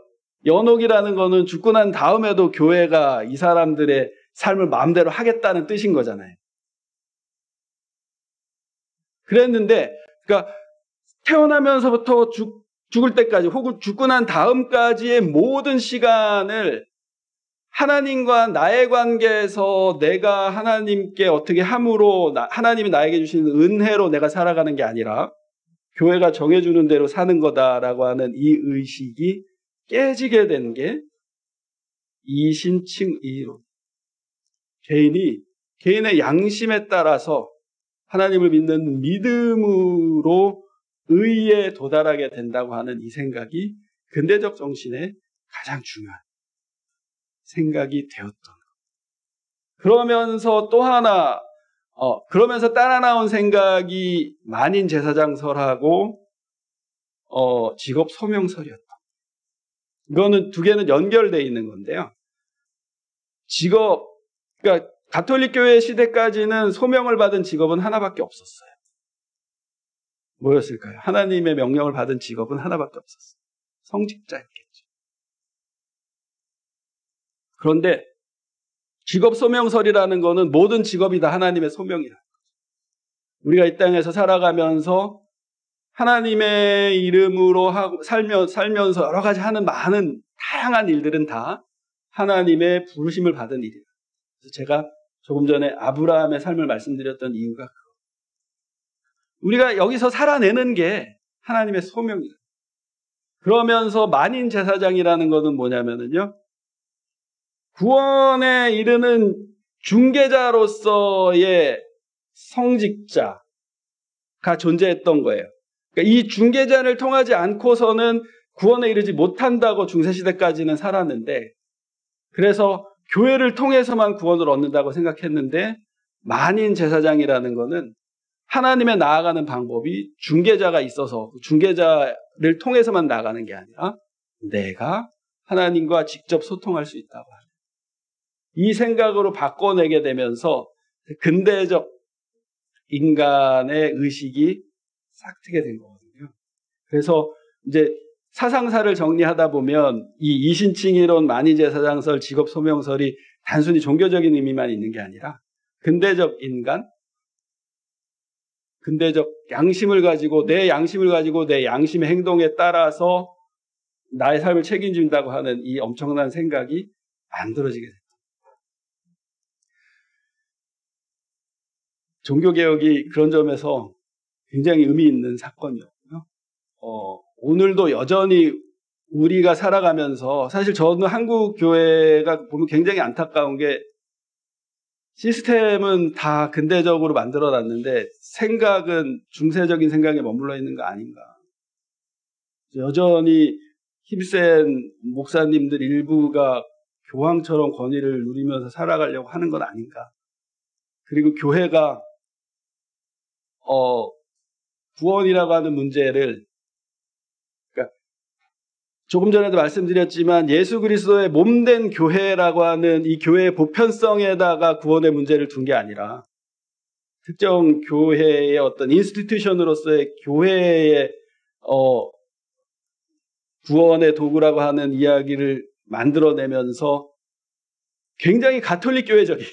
연옥이라는 거는 죽고 난 다음에도 교회가 이 사람들의 삶을 마음대로 하겠다는 뜻인 거잖아요. 그랬는데, 그러니까 태어나면서부터 죽을 때까지, 혹은 죽고 난 다음까지의 모든 시간을 하나님과 나의 관계에서 내가 하나님께 어떻게 함으로 하나님이 나에게 주시는 은혜로 내가 살아가는 게 아니라 교회가 정해주는 대로 사는 거다라고 하는 이 의식이 깨지게 된 게 이신칭의론. 개인의 양심에 따라서 하나님을 믿는 믿음으로 의에 도달하게 된다고 하는 이 생각이 근대적 정신의 가장 중요한 생각이 되었던 것. 그러면서 또 하나, 그러면서 따라 나온 생각이 만인제사장설하고 직업 소명설이었다. 이거는 두 개는 연결되어 있는 건데요. 그러니까 가톨릭 교회 시대까지는 소명을 받은 직업은 하나밖에 없었어요. 뭐였을까요? 하나님의 명령을 받은 직업은 하나밖에 없었어요. 성직자였겠죠. 그런데 직업 소명설이라는 거는 모든 직업이 다 하나님의 소명이라는 거죠. 우리가 이 땅에서 살아가면서 하나님의 이름으로 살면서 여러 가지 하는 많은 다양한 일들은 다 하나님의 부르심을 받은 일이에요. 그래서 제가 조금 전에 아브라함의 삶을 말씀드렸던 이유가 그거. 우리가 여기서 살아내는 게 하나님의 소명이에요. 그러면서 만인 제사장이라는 것은 뭐냐면요. 구원에 이르는 중개자로서의 성직자가 존재했던 거예요. 그러니까 이 중개자를 통하지 않고서는 구원에 이르지 못한다고 중세시대까지는 살았는데, 그래서 교회를 통해서만 구원을 얻는다고 생각했는데, 만인 제사장이라는 것은 하나님에 나아가는 방법이 중개자가 있어서 중개자를 통해서만 나가는 게 아니라 내가 하나님과 직접 소통할 수 있다고 하는 이 생각으로 바꿔내게 되면서 근대적 인간의 의식이 싹트게 된 거거든요. 그래서 이제 사상사를 정리하다 보면 이 이신칭의론, 만인제사장설, 직업소명설이 단순히 종교적인 의미만 있는 게 아니라 근대적 인간, 근대적 양심을 가지고 내 양심의 행동에 따라서 나의 삶을 책임진다고 하는 이 엄청난 생각이 만들어지게 됐다. 종교개혁이 그런 점에서 굉장히 의미 있는 사건이었고요. 오늘도 여전히 우리가 살아가면서, 사실 저는 한국 교회가 보면 굉장히 안타까운 게 시스템은 다 근대적으로 만들어놨는데 생각은 중세적인 생각에 머물러 있는 거 아닌가. 여전히 힘센 목사님들 일부가 교황처럼 권위를 누리면서 살아가려고 하는 건 아닌가. 그리고 교회가 구원이라고 하는 문제를, 그러니까 조금 전에도 말씀드렸지만 예수 그리스도의 몸된 교회라고 하는 이 교회의 보편성에다가 구원의 문제를 둔 게 아니라 특정 교회의 어떤 인스티튜션으로서의 교회의 구원의 도구라고 하는 이야기를 만들어내면서 굉장히 가톨릭 교회적인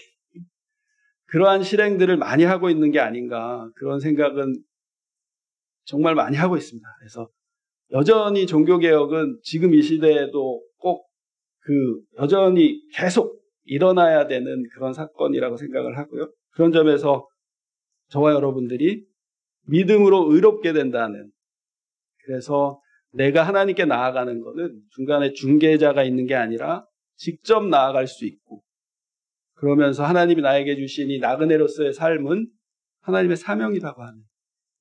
그러한 실행들을 많이 하고 있는 게 아닌가, 그런 생각은 정말 많이 하고 있습니다. 그래서 여전히 종교개혁은 지금 이 시대에도 꼭 여전히 계속 일어나야 되는 그런 사건이라고 생각을 하고요. 그런 점에서 저와 여러분들이 믿음으로 의롭게 된다는, 그래서 내가 하나님께 나아가는 것은 중간에 중개자가 있는 게 아니라 직접 나아갈 수 있고, 그러면서 하나님이 나에게 주신 이 나그네로서의 삶은 하나님의 사명이라고 하는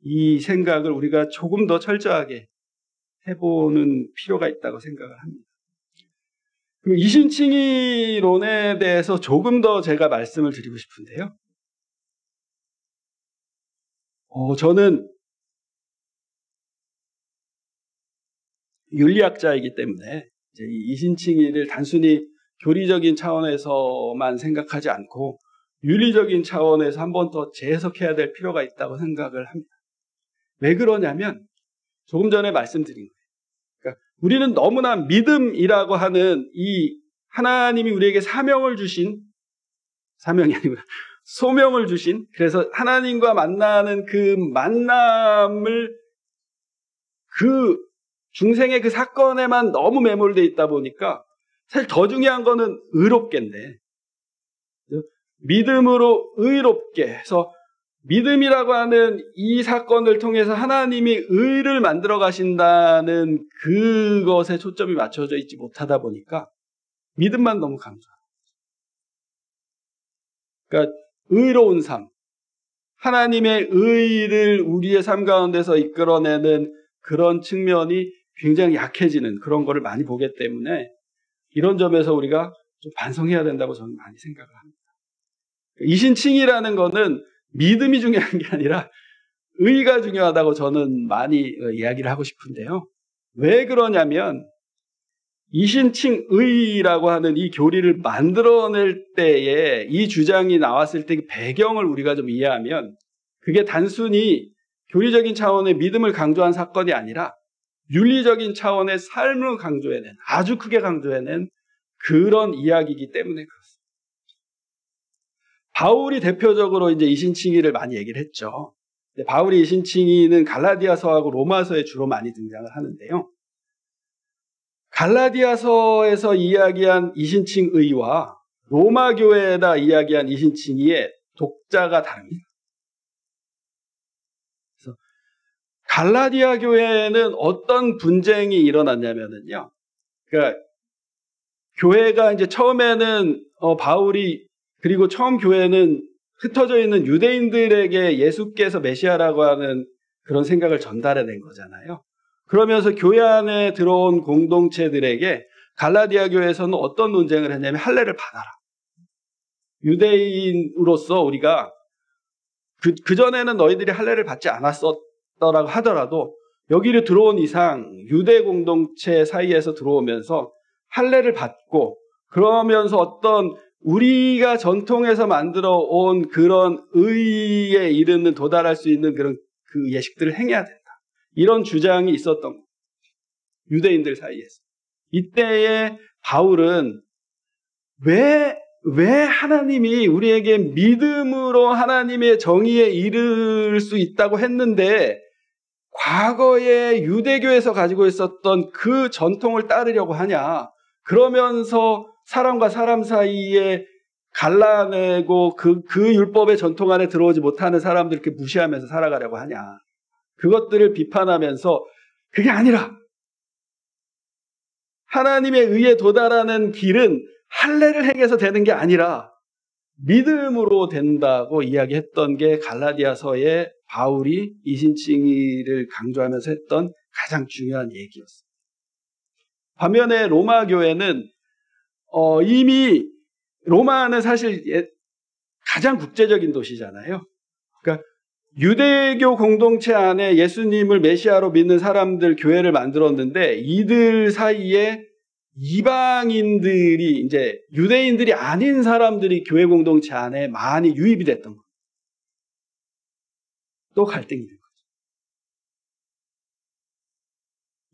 이 생각을 우리가 조금 더 철저하게 해보는 필요가 있다고 생각을 합니다. 그럼 이신칭의론에 대해서 조금 더 제가 말씀을 드리고 싶은데요. 저는 윤리학자이기 때문에 이제 이 이신칭의를 단순히 교리적인 차원에서만 생각하지 않고 윤리적인 차원에서 한 번 더 재해석해야 될 필요가 있다고 생각을 합니다. 왜 그러냐면 조금 전에 말씀드린 거예요. 그러니까 우리는 너무나 믿음이라고 하는 이 하나님이 우리에게 사명을 주신, 사명이 아니구나, 소명을 주신, 그래서 하나님과 만나는 그 만남을 그 중생의 그 사건에만 너무 매몰되어 있다 보니까 사실 더 중요한 거는 의롭게인데, 믿음으로 의롭게 해서 믿음이라고 하는 이 사건을 통해서 하나님이 의를 만들어 가신다는 그것에 초점이 맞춰져 있지 못하다 보니까 믿음만 너무 강조합니다. 그러니까 의로운 삶, 하나님의 의를 우리의 삶 가운데서 이끌어내는 그런 측면이 굉장히 약해지는 그런 거를 많이 보기 때문에 이런 점에서 우리가 좀 반성해야 된다고 저는 많이 생각을 합니다. 이신칭이라는 거는 믿음이 중요한 게 아니라 의가 중요하다고 저는 많이 이야기를 하고 싶은데요. 왜 그러냐면 이신칭의라고 하는 이 교리를 만들어낼 때에 이 주장이 나왔을 때 그 배경을 우리가 좀 이해하면 그게 단순히 교리적인 차원의 믿음을 강조한 사건이 아니라 윤리적인 차원의 삶을 강조해낸, 아주 크게 강조해낸 그런 이야기이기 때문에 그렇습니다. 바울이 대표적으로 이제 이신칭의를 많이 얘기를 했죠. 바울이 이신칭의는 갈라디아서하고 로마서에 주로 많이 등장을 하는데요. 갈라디아서에서 이야기한 이신칭의와 로마 교회에다 이야기한 이신칭의의 독자가 다릅니다. 그래서 갈라디아 교회에는 어떤 분쟁이 일어났냐면요. 그러니까 교회가 이제 처음에는 바울이 그리고 처음 교회는 흩어져 있는 유대인들에게 예수께서 메시아라고 하는 그런 생각을 전달해낸 거잖아요. 그러면서 교회 안에 들어온 공동체들에게 갈라디아 교회에서는 어떤 논쟁을 했냐면 할례를 받아라. 유대인으로서 우리가 그전에는 너희들이 할례를 받지 않았었더라고 하더라도 여기를 들어온 이상 유대 공동체 사이에서 들어오면서 할례를 받고 그러면서 어떤 우리가 전통에서 만들어 온 그런 의에 이르는 도달할 수 있는 그런 그 예식들을 행해야 된다. 이런 주장이 있었던 거예요. 유대인들 사이에서. 이때에 바울은 왜 하나님이 우리에게 믿음으로 하나님의 정의에 이를 수 있다고 했는데 과거에 유대교에서 가지고 있었던 그 전통을 따르려고 하냐. 그러면서 사람과 사람 사이에 갈라내고 그 율법의 전통 안에 들어오지 못하는 사람들 이렇게 무시하면서 살아가려고 하냐. 그것들을 비판하면서 그게 아니라 하나님의 의에 도달하는 길은 할례를 행해서 되는 게 아니라 믿음으로 된다고 이야기했던 게 갈라디아서의 바울이 이신칭의를 강조하면서 했던 가장 중요한 얘기였습니다. 반면에 로마 교회는 이미 로마는 사실 가장 국제적인 도시잖아요. 그러니까 유대교 공동체 안에 예수님을 메시아로 믿는 사람들 교회를 만들었는데 이들 사이에 이방인들이 이제 유대인들이 아닌 사람들이 교회 공동체 안에 많이 유입이 됐던 거예요. 또 갈등이 된 거죠.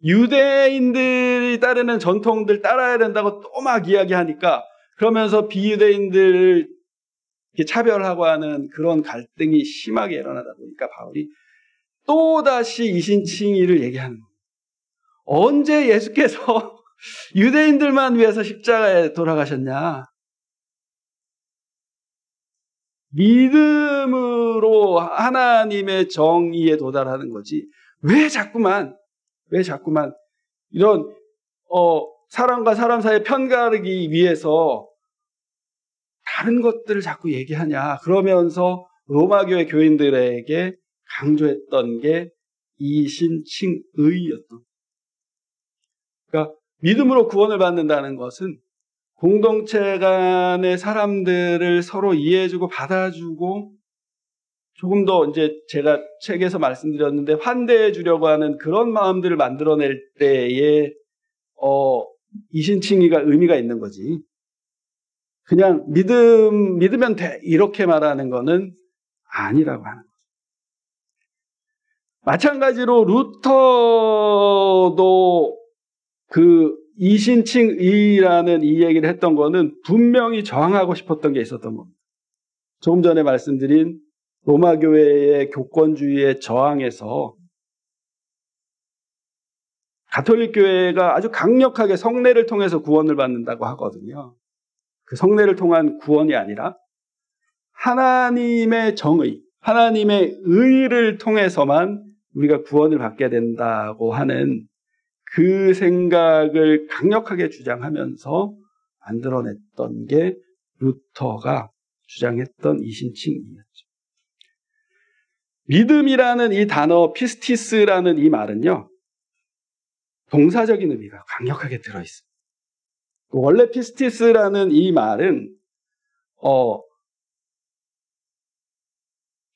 유대인들이 따르는 전통들 따라야 된다고 또 막 이야기하니까 그러면서 비유대인들을 차별하고 하는 그런 갈등이 심하게 일어나다 보니까 바울이 또다시 이신칭의를 얘기하는 거예요. 언제 예수께서 유대인들만 위해서 십자가에 돌아가셨냐? 믿음으로 하나님의 정의에 도달하는 거지. 왜 자꾸만 이런 사람과 사람 사이에 편가르기 위해서 다른 것들을 자꾸 얘기하냐. 그러면서 로마교회 교인들에게 강조했던 게 이신칭의였던. 그러니까 믿음으로 구원을 받는다는 것은 공동체 간의 사람들을 서로 이해해주고 받아주고 조금 더 이제 제가 책에서 말씀드렸는데 환대해주려고 하는 그런 마음들을 만들어낼 때에 이신칭의가 의미가 있는 거지. 그냥 믿으면 돼 이렇게 말하는 거는 아니라고 하는 거죠. 마찬가지로 루터도 그 이신칭의라는 이 얘기를 했던 거는 분명히 저항하고 싶었던 게 있었던 겁니다. 조금 전에 말씀드린 로마 교회의 교권주의에 저항해서 가톨릭 교회가 아주 강력하게 성례를 통해서 구원을 받는다고 하거든요. 그 성례를 통한 구원이 아니라 하나님의 정의, 하나님의 의를 통해서만 우리가 구원을 받게 된다고 하는 그 생각을 강력하게 주장하면서 만들어냈던 게 루터가 주장했던 이신칭의였죠. 믿음이라는 이 단어, 피스티스라는 이 말은요, 동사적인 의미가 강력하게 들어있습니다. 원래 피스티스라는 이 말은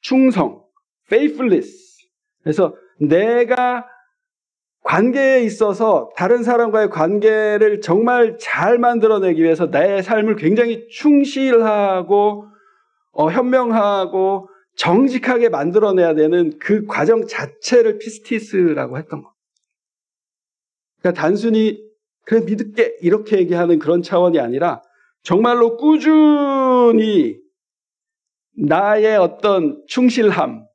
충성, faithfulness. 그래서 내가 관계에 있어서 다른 사람과의 관계를 정말 잘 만들어내기 위해서 내 삶을 굉장히 충실하고 현명하고 정직하게 만들어내야 되는 그 과정 자체를 피스티스라고 했던 거. 그러니까 단순히 그래 믿을게 이렇게 얘기하는 그런 차원이 아니라 정말로 꾸준히 나의 어떤 충실함을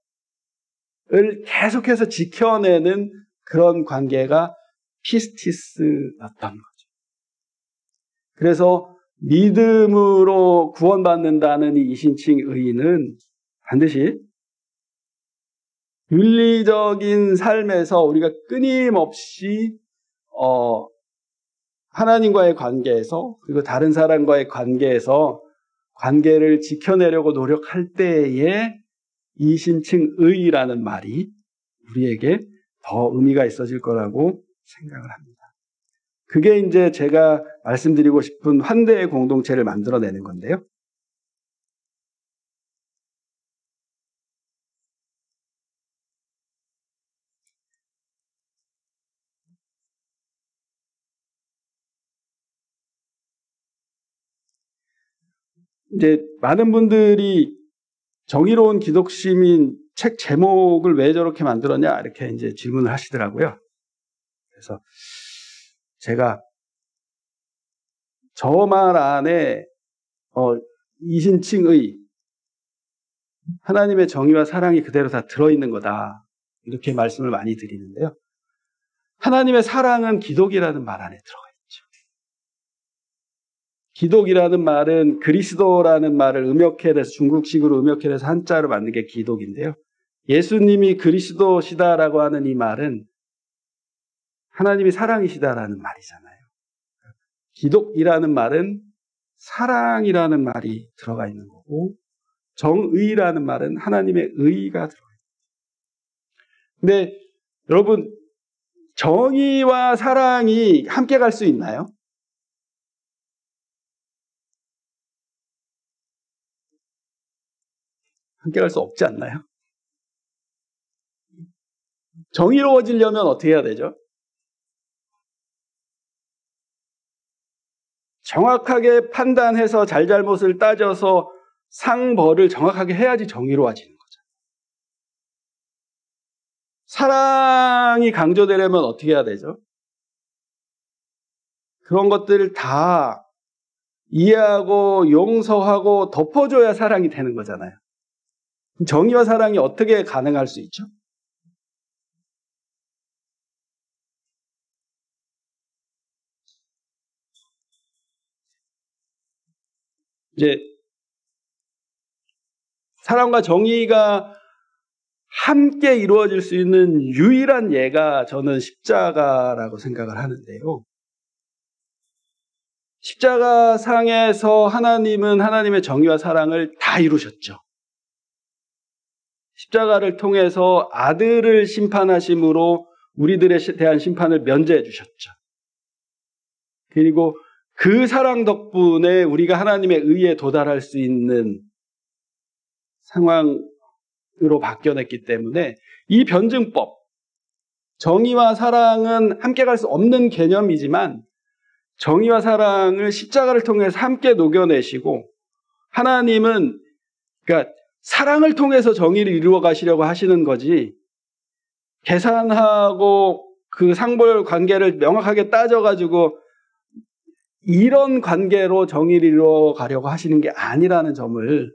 계속해서 지켜내는 그런 관계가 피스티스였던 거죠. 그래서 믿음으로 구원받는다는 이 이신칭 의의는 반드시 윤리적인 삶에서 우리가 끊임없이 하나님과의 관계에서 그리고 다른 사람과의 관계에서 관계를 지켜내려고 노력할 때에 이신칭 의의라는 말이 우리에게 더 의미가 있어질 거라고 생각을 합니다. 그게 이제 제가 말씀드리고 싶은 환대의 공동체를 만들어내는 건데요. 이제 많은 분들이 정의로운 기독시민 책 제목을 왜 저렇게 만들었냐 이렇게 이제 질문을 하시더라고요. 그래서 제가 저 말 안에 이신칭의 하나님의 정의와 사랑이 그대로 다 들어있는 거다 이렇게 말씀을 많이 드리는데요. 하나님의 사랑은 기독이라는 말 안에 들어가 있죠. 기독이라는 말은 그리스도라는 말을 음역해내서 중국식으로 음역해내서 한자로 만든 게 기독인데요. 예수님이 그리스도시다라고 하는 이 말은 하나님이 사랑이시다라는 말이잖아요. 기독이라는 말은 사랑이라는 말이 들어가 있는 거고 정의라는 말은 하나님의 의의가 들어가 있는 거죠. 근데 여러분 정의와 사랑이 함께 갈 수 있나요? 함께 갈 수 없지 않나요? 정의로워지려면 어떻게 해야 되죠? 정확하게 판단해서 잘잘못을 따져서 상벌을 정확하게 해야지 정의로워지는 거죠. 사랑이 강조되려면 어떻게 해야 되죠? 그런 것들을 다 이해하고 용서하고 덮어줘야 사랑이 되는 거잖아요. 정의와 사랑이 어떻게 가능할 수 있죠? 이제 사랑과 정의가 함께 이루어질 수 있는 유일한 예가 저는 십자가라고 생각을 하는데요. 십자가 상에서 하나님은 하나님의 정의와 사랑을 다 이루셨죠. 십자가를 통해서 아들을 심판하심으로 우리들에 대한 심판을 면제해 주셨죠. 그리고 그 사랑 덕분에 우리가 하나님의 의에 도달할 수 있는 상황으로 바뀌어냈기 때문에 이 변증법, 정의와 사랑은 함께 갈 수 없는 개념이지만 정의와 사랑을 십자가를 통해서 함께 녹여내시고 하나님은 그러니까 사랑을 통해서 정의를 이루어 가시려고 하시는 거지 계산하고 그 상벌 관계를 명확하게 따져가지고 이런 관계로 정의를 이루어 가려고 하시는 게 아니라는 점을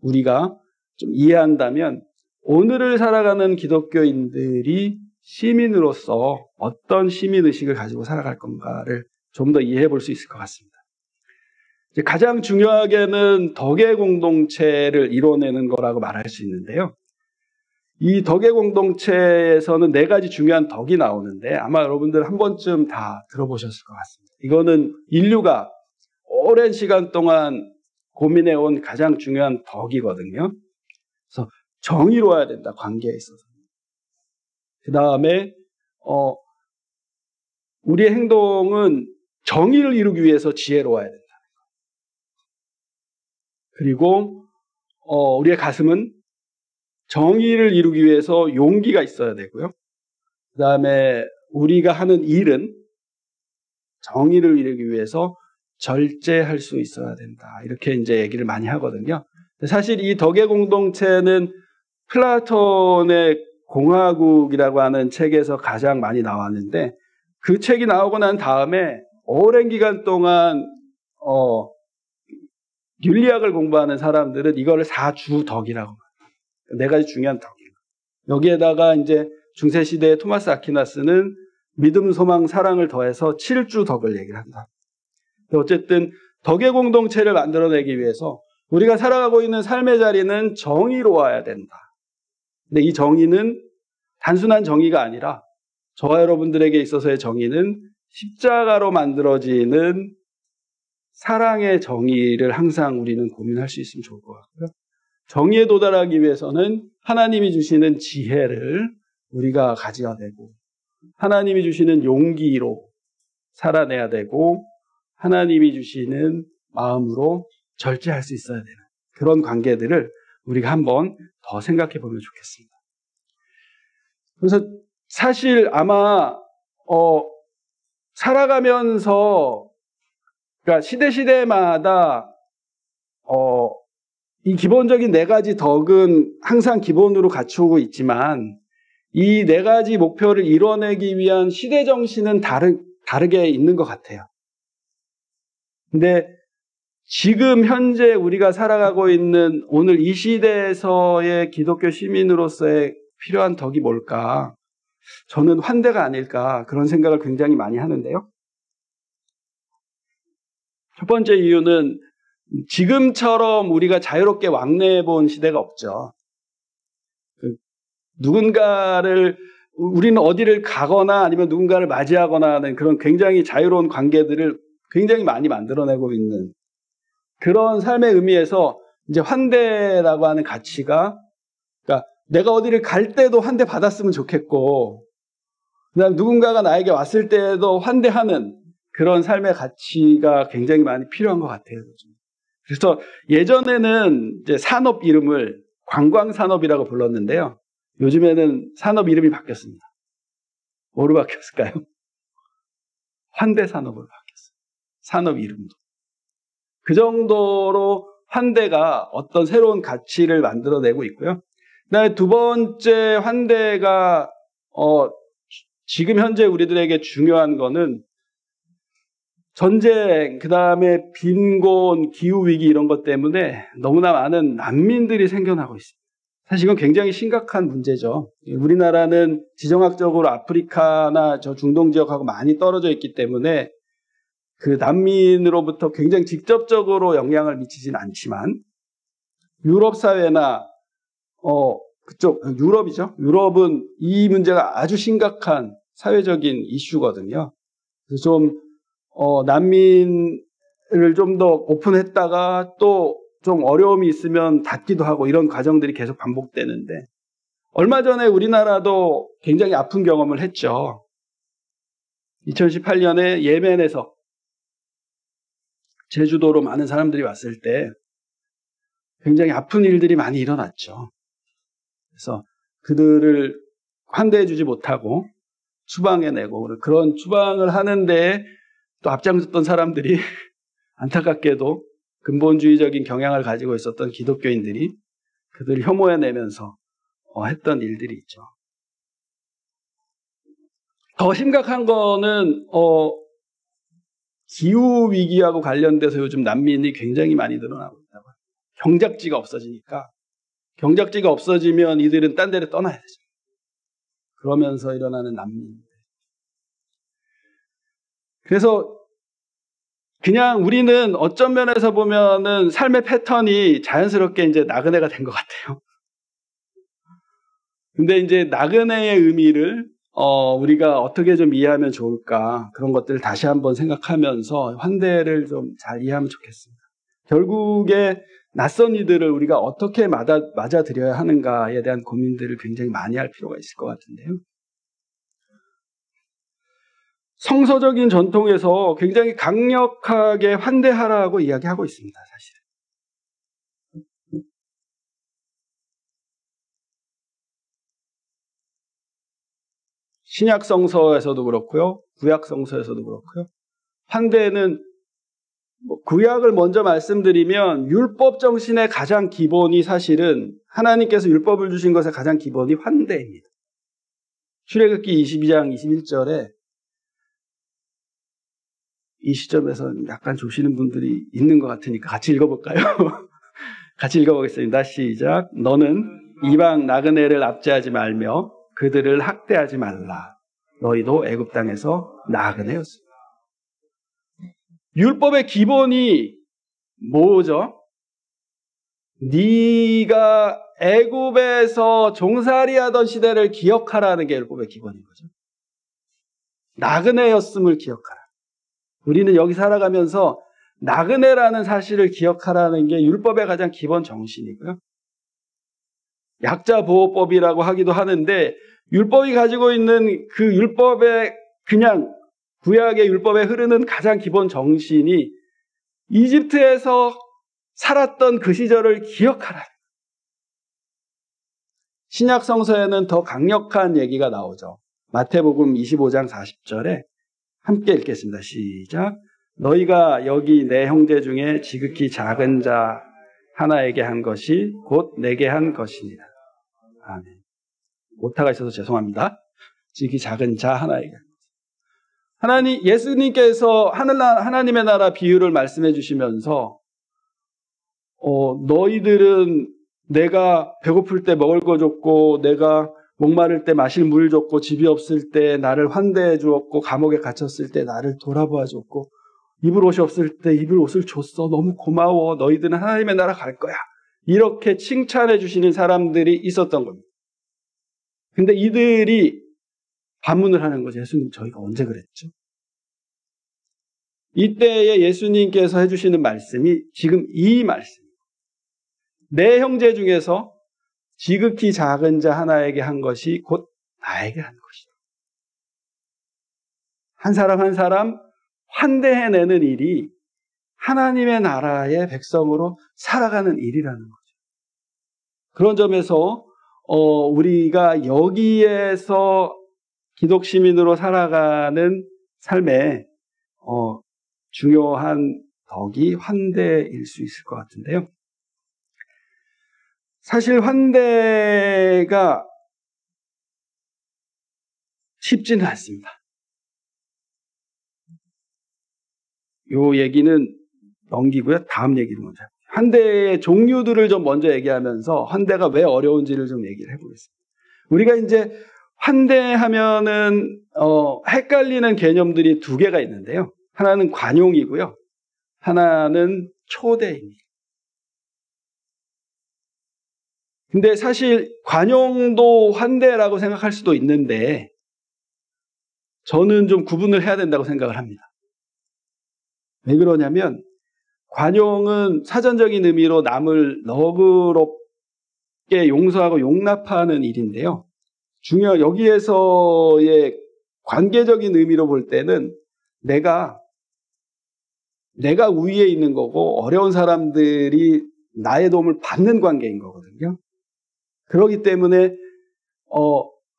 우리가 좀 이해한다면 오늘을 살아가는 기독교인들이 시민으로서 어떤 시민의식을 가지고 살아갈 건가를 좀 더 이해해 볼 수 있을 것 같습니다. 이제 가장 중요하게는 덕의 공동체를 이뤄내는 거라고 말할 수 있는데요. 이 덕의 공동체에서는 4가지 중요한 덕이 나오는데 아마 여러분들 한 번쯤 다 들어보셨을 것 같습니다. 이거는 인류가 오랜 시간 동안 고민해온 가장 중요한 덕이거든요. 그래서 정의로워야 된다, 관계에 있어서. 그 다음에 우리의 행동은 정의를 이루기 위해서 지혜로워야 된다. 그리고 우리의 가슴은 정의를 이루기 위해서 용기가 있어야 되고요. 그 다음에 우리가 하는 일은 정의를 이루기 위해서 절제할 수 있어야 된다. 이렇게 이제 얘기를 많이 하거든요. 사실 이 덕의 공동체는 플라톤의 공화국이라고 하는 책에서 가장 많이 나왔는데 그 책이 나오고 난 다음에 오랜 기간 동안 윤리학을 공부하는 사람들은 이거를 4주덕이라고 합니다. 네 가지 중요한 덕이에요. 여기에다가 이제 중세시대의 토마스 아퀴나스는 믿음, 소망, 사랑을 더해서 7주덕을 얘기를 한다. 어쨌든 덕의 공동체를 만들어내기 위해서 우리가 살아가고 있는 삶의 자리는 정의로워야 된다. 근데 이 정의는 단순한 정의가 아니라 저와 여러분들에게 있어서의 정의는 십자가로 만들어지는 사랑의 정의를 항상 우리는 고민할 수 있으면 좋을 것 같고요. 정의에 도달하기 위해서는 하나님이 주시는 지혜를 우리가 가져야 되고 하나님이 주시는 용기로 살아내야 되고 하나님이 주시는 마음으로 절제할 수 있어야 되는 그런 관계들을 우리가 한번 더 생각해 보면 좋겠습니다. 그래서 사실 아마 살아가면서 그러니까 시대마다 이 기본적인 네 가지 덕은 항상 기본으로 갖추고 있지만 이 네 가지 목표를 이뤄내기 위한 시대 정신은 다르게 있는 것 같아요. 근데 지금 현재 우리가 살아가고 있는 오늘 이 시대에서의 기독교 시민으로서의 필요한 덕이 뭘까? 저는 환대가 아닐까 그런 생각을 굉장히 많이 하는데요. 첫 번째 이유는 지금처럼 우리가 자유롭게 왕래해 본 시대가 없죠. 우리는 어디를 가거나 아니면 누군가를 맞이하거나 하는 그런 굉장히 자유로운 관계들을 굉장히 많이 만들어내고 있는 그런 삶의 의미에서 이제 환대라고 하는 가치가 그러니까 내가 어디를 갈 때도 환대 받았으면 좋겠고 그다음 누군가가 나에게 왔을 때도 환대하는 그런 삶의 가치가 굉장히 많이 필요한 것 같아요. 그래서 예전에는 이제 산업 이름을 관광산업이라고 불렀는데요. 요즘에는 산업 이름이 바뀌었습니다. 뭐로 바뀌었을까요? 환대산업으로 바뀌었어요. 산업 이름도. 그 정도로 환대가 어떤 새로운 가치를 만들어내고 있고요. 그다음에 두 번째 환대가 지금 현재 우리들에게 중요한 거는 전쟁, 그 다음에 빈곤, 기후위기 이런 것 때문에 너무나 많은 난민들이 생겨나고 있습니다. 사실 이건 굉장히 심각한 문제죠. 우리나라는 지정학적으로 아프리카나 저 중동 지역하고 많이 떨어져 있기 때문에 그 난민으로부터 굉장히 직접적으로 영향을 미치진 않지만 유럽 사회나 그쪽 유럽이죠. 유럽은 이 문제가 아주 심각한 사회적인 이슈거든요. 그래서 좀 난민을 좀 더 오픈했다가 또 좀 어려움이 있으면 닫기도 하고 이런 과정들이 계속 반복되는데 얼마 전에 우리나라도 굉장히 아픈 경험을 했죠. 2018년에 예멘에서 제주도로 많은 사람들이 왔을 때 굉장히 아픈 일들이 많이 일어났죠. 그래서 그들을 환대해주지 못하고 추방해내고 그런 추방을 하는데 또 앞장섰던 사람들이 안타깝게도 근본주의적인 경향을 가지고 있었던 기독교인들이 그들을 혐오해내면서 했던 일들이 있죠. 더 심각한 거는 기후위기하고 관련돼서 요즘 난민이 굉장히 많이 늘어나고 있다고 합니다. 경작지가 없어지니까 경작지가 없어지면 이들은 딴 데를 떠나야 되죠. 그러면서 일어나는 난민. 그래서 그냥 우리는 어떤 면에서 보면은 삶의 패턴이 자연스럽게 이제 나그네가 된 것 같아요. 근데 이제 나그네의 의미를 우리가 어떻게 좀 이해하면 좋을까 그런 것들을 다시 한번 생각하면서 환대를 좀 잘 이해하면 좋겠습니다. 결국에 낯선 이들을 우리가 어떻게 맞아들여야 하는가에 대한 고민들을 굉장히 많이 할 필요가 있을 것 같은데요. 성서적인 전통에서 굉장히 강력하게 환대하라고 이야기하고 있습니다. 사실. 신약 성서에서도 그렇고요. 구약 성서에서도 그렇고요. 환대는 구약을 먼저 말씀드리면 율법 정신의 가장 기본이 사실은 하나님께서 율법을 주신 것의 가장 기본이 환대입니다. 출애굽기 22장 21절에 이 시점에서는 약간 조시는 분들이 있는 것 같으니까 같이 읽어볼까요? 같이 읽어보겠습니다. 시작. 너는 이방 나그네를 압제하지 말며 그들을 학대하지 말라. 너희도 애굽 땅에서 나그네였습니다. 율법의 기본이 뭐죠? 네가 애굽에서 종살이하던 시대를 기억하라는 게 율법의 기본인 거죠. 나그네였음을 기억하라. 우리는 여기 살아가면서 나그네라는 사실을 기억하라는 게 율법의 가장 기본 정신이고요. 약자보호법이라고 하기도 하는데 율법이 가지고 있는 그 율법의 그냥 구약의 율법에 흐르는 가장 기본 정신이 이집트에서 살았던 그 시절을 기억하라. 신약 성서에는 더 강력한 얘기가 나오죠. 마태복음 25장 40절에 함께 읽겠습니다. 시작. 너희가 여기 내 형제 중에 지극히 작은 자 하나에게 한 것이 곧 내게 한 것이니라. 아멘. 오타가 있어서 죄송합니다. 지극히 작은 자 하나에게. 예수님께서 하나님의 나라 비유를 말씀해 주시면서 너희들은 내가 배고플 때 먹을 거 줬고 내가 목마를 때 마실 물 줬고 집이 없을 때 나를 환대해 주었고 감옥에 갇혔을 때 나를 돌아보아 줬고 입을 옷이 없을 때 입을 옷을 줬어. 너무 고마워. 너희들은 하나님의 나라 갈 거야. 이렇게 칭찬해 주시는 사람들이 있었던 겁니다. 근데 이들이 반문을 하는 거죠. 예수님 저희가 언제 그랬죠? 이때에 예수님께서 해주시는 말씀이 지금 이 말씀입니다. 내 형제 중에서 지극히 작은 자 하나에게 한 것이 곧 나에게 한 것이다. 한 사람 한 사람 환대해내는 일이 하나님의 나라의 백성으로 살아가는 일이라는 거죠. 그런 점에서 우리가 여기에서 기독 시민으로 살아가는 삶에 중요한 덕이 환대일 수 있을 것 같은데요. 사실 환대가 쉽지는 않습니다. 이 얘기는 넘기고요. 다음 얘기를 먼저 해볼게요. 환대의 종류들을 좀 먼저 얘기하면서 환대가 왜 어려운지를 좀 얘기를 해보겠습니다. 우리가 이제 환대하면은 헷갈리는 개념들이 두 개가 있는데요. 하나는 관용이고요. 하나는 초대입니다. 근데 사실 관용도 환대라고 생각할 수도 있는데 저는 좀 구분을 해야 된다고 생각을 합니다. 왜 그러냐면 관용은 사전적인 의미로 남을 너그럽게 용서하고 용납하는 일인데요. 여기에서의 관계적인 의미로 볼 때는 내가 우위에 있는 거고 어려운 사람들이 나의 도움을 받는 관계인 거거든요. 그렇기 때문에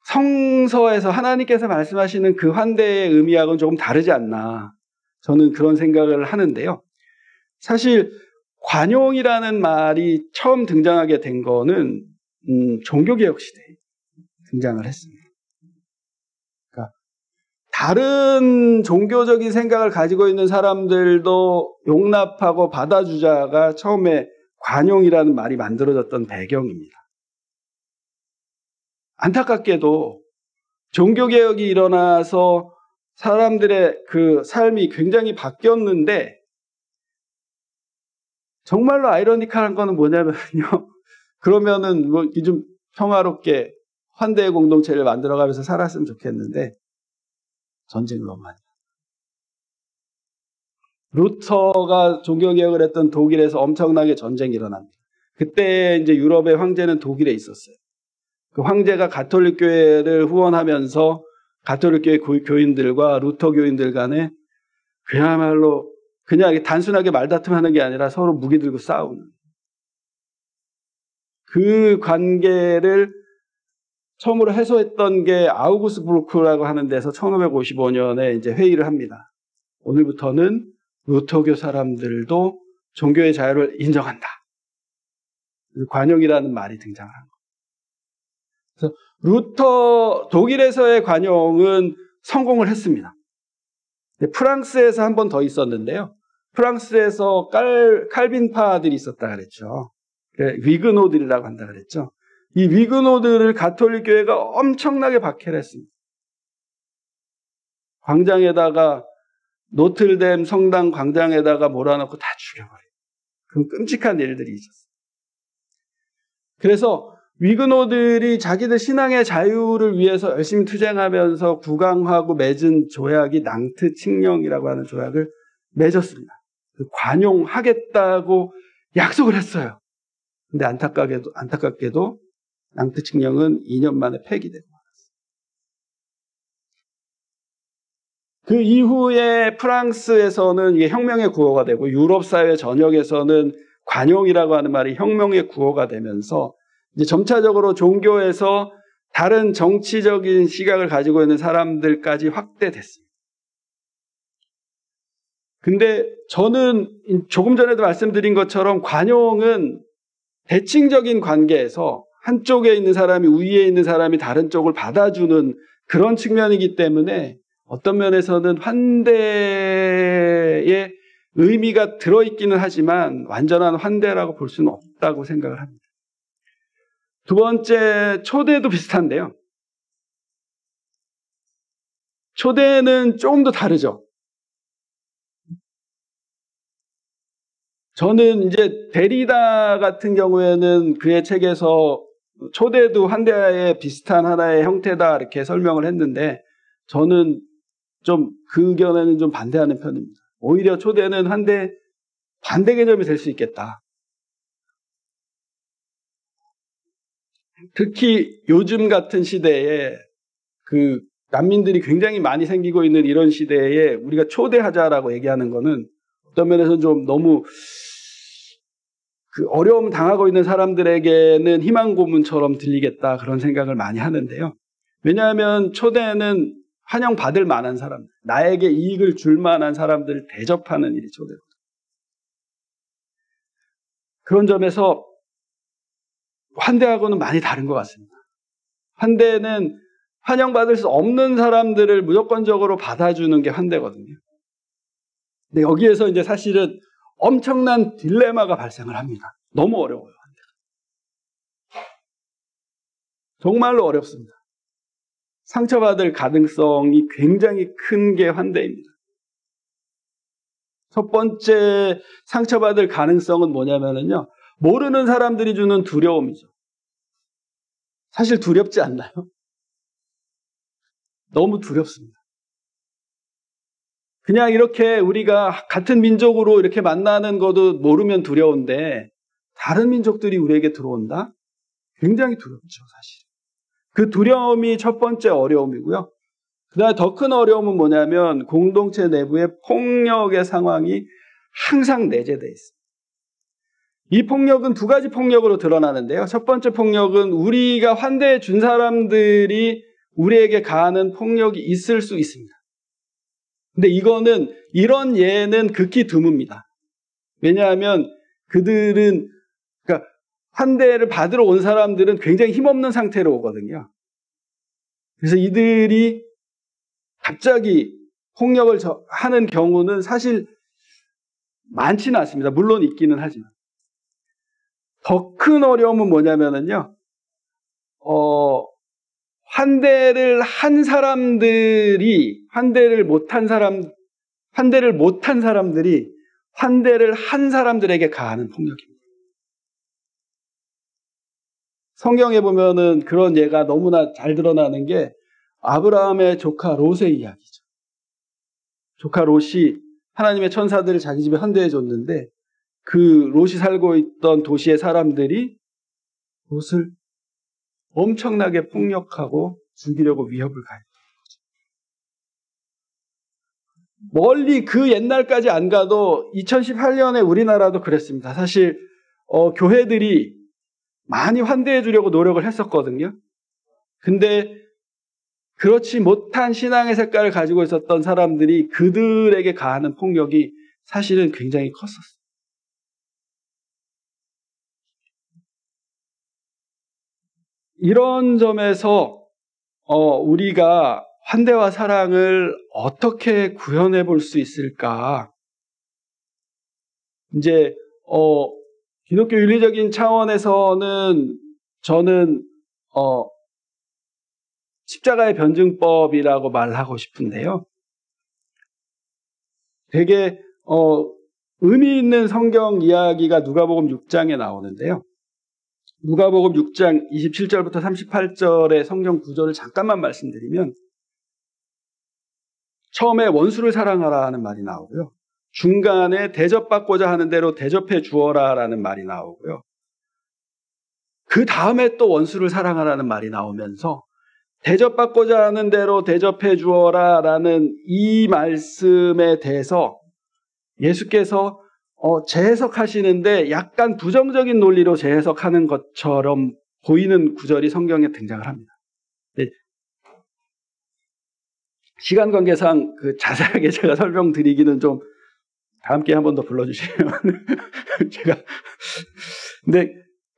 성서에서 하나님께서 말씀하시는 그 환대의 의미하고는 조금 다르지 않나 저는 그런 생각을 하는데요. 사실 관용이라는 말이 처음 등장하게 된 거는 종교개혁 시대에 등장을 했습니다. 그러니까 다른 종교적인 생각을 가지고 있는 사람들도 용납하고 받아주자가 처음에 관용이라는 말이 만들어졌던 배경입니다. 안타깝게도 종교개혁이 일어나서 사람들의 그 삶이 굉장히 바뀌었는데 정말로 아이러니컬한 거는 뭐냐면요. 그러면은 뭐 좀 평화롭게 환대의 공동체를 만들어가면서 살았으면 좋겠는데 전쟁을 너무 많이. 루터가 종교개혁을 했던 독일에서 엄청나게 전쟁이 일어납니다. 그때 이제 유럽의 황제는 독일에 있었어요. 그 황제가 가톨릭 교회를 후원하면서 가톨릭 교회 교인들과 루터 교인들 간에 그야말로 그냥 단순하게 말다툼하는 게 아니라 서로 무기 들고 싸우는 그 관계를 처음으로 해소했던 게 아우구스부르크라고 하는 데서 1555년에 이제 회의를 합니다. 오늘부터는 루터교 사람들도 종교의 자유를 인정한다. 관용이라는 말이 등장을 한 거예요. 그래서 독일에서의 관용은 성공을 했습니다. 프랑스에서 한 번 더 있었는데요. 프랑스에서 칼빈파들이 있었다 그랬죠. 위그노들이라고 한다 그랬죠. 이 위그노들을 가톨릭 교회가 엄청나게 박해를 했습니다. 광장에다가 노틀댐 성당 광장에다가 몰아넣고 다 죽여버려요. 그 끔찍한 일들이 있었어요. 그래서 위그노들이 자기들 신앙의 자유를 위해서 열심히 투쟁하면서 구강하고 맺은 조약이 낭트 칙령이라고 하는 조약을 맺었습니다. 관용하겠다고 약속을 했어요. 근데 안타깝게도 낭트 칙령은 2년 만에 폐기되고 말았어요. 그 이후에 프랑스에서는 이게 혁명의 구호가 되고 유럽 사회 전역에서는 관용이라고 하는 말이 혁명의 구호가 되면서 이제 점차적으로 종교에서 다른 정치적인 시각을 가지고 있는 사람들까지 확대됐습니다. 근데 저는 조금 전에도 말씀드린 것처럼 관용은 대칭적인 관계에서 한쪽에 있는 사람이 위에 있는 사람이 다른 쪽을 받아주는 그런 측면이기 때문에 어떤 면에서는 환대의 의미가 들어있기는 하지만 완전한 환대라고 볼 수는 없다고 생각을 합니다. 두 번째, 초대도 비슷한데요. 초대는 조금 더 다르죠. 저는 이제 데리다 같은 경우에는 그의 책에서 초대도 환대의 비슷한 하나의 형태다 이렇게 설명을 했는데 저는 좀 그 의견에는 좀 반대하는 편입니다. 오히려 초대는 환대 반대 개념이 될 수 있겠다. 특히 요즘 같은 시대에 그 난민들이 굉장히 많이 생기고 있는 이런 시대에 우리가 초대하자라고 얘기하는 거는 어떤 면에서 좀 너무 그 어려움 당하고 있는 사람들에게는 희망 고문처럼 들리겠다 그런 생각을 많이 하는데요. 왜냐하면 초대는 환영받을 만한 사람, 나에게 이익을 줄 만한 사람들을 대접하는 일이 초대거든요. 그런 점에서 환대하고는 많이 다른 것 같습니다. 환대는 환영받을 수 없는 사람들을 무조건적으로 받아주는 게 환대거든요. 근데 여기에서 이제 사실은 엄청난 딜레마가 발생을 합니다. 너무 어려워요, 환대가. 정말로 어렵습니다. 상처받을 가능성이 굉장히 큰 게 환대입니다. 첫 번째 상처받을 가능성은 뭐냐면요. 모르는 사람들이 주는 두려움이죠. 사실 두렵지 않나요? 너무 두렵습니다. 그냥 이렇게 우리가 같은 민족으로 이렇게 만나는 것도 모르면 두려운데 다른 민족들이 우리에게 들어온다? 굉장히 두렵죠, 사실. 그 두려움이 첫 번째 어려움이고요. 그다음에 더 큰 어려움은 뭐냐면 공동체 내부의 폭력의 상황이 항상 내재되어 있습니다. 이 폭력은 두 가지 폭력으로 드러나는데요. 첫 번째 폭력은 우리가 환대해 준 사람들이 우리에게 가하는 폭력이 있을 수 있습니다. 근데 이런 예는 극히 드뭅니다. 왜냐하면 그들은, 그러니까 환대를 받으러 온 사람들은 굉장히 힘없는 상태로 오거든요. 그래서 이들이 갑자기 폭력을 하는 경우는 사실 많지는 않습니다. 물론 있기는 하지만. 더 큰 어려움은 뭐냐면요. 환대를 한 사람들이 환대를 못한 사람들이 환대를 한 사람들에게 가하는 폭력입니다. 성경에 보면은 그런 예가 너무나 잘 드러나는 게 아브라함의 조카 롯의 이야기죠. 조카 롯이 하나님의 천사들을 자기 집에 환대해 줬는데 그 롯이 살고 있던 도시의 사람들이 롯을 엄청나게 폭력하고 죽이려고 위협을 가했던 거죠. 멀리 그 옛날까지 안 가도 2018년에 우리나라도 그랬습니다. 사실 교회들이 많이 환대해 주려고 노력을 했었거든요. 근데 그렇지 못한 신앙의 색깔을 가지고 있었던 사람들이 그들에게 가하는 폭력이 사실은 굉장히 컸었어요. 이런 점에서 우리가 환대와 사랑을 어떻게 구현해 볼 수 있을까? 이제 기독교 윤리적인 차원에서는 저는 십자가의 변증법이라고 말하고 싶은데요. 되게 의미 있는 성경 이야기가 누가복음 6장에 나오는데요. 누가복음 6장 27절부터 38절의 성경 구절을 잠깐만 말씀드리면 처음에 원수를 사랑하라 하는 말이 나오고요. 중간에 대접받고자 하는 대로 대접해 주어라 라는 말이 나오고요. 그 다음에 또 원수를 사랑하라는 말이 나오면서 대접받고자 하는 대로 대접해 주어라 라는 이 말씀에 대해서 예수께서 재해석하시는데 약간 부정적인 논리로 재해석하는 것처럼 보이는 구절이 성경에 등장을 합니다. 네. 시간 관계상 자세하게 제가 설명드리기는 좀 다음 기회에 한 번 더 불러주시면 제가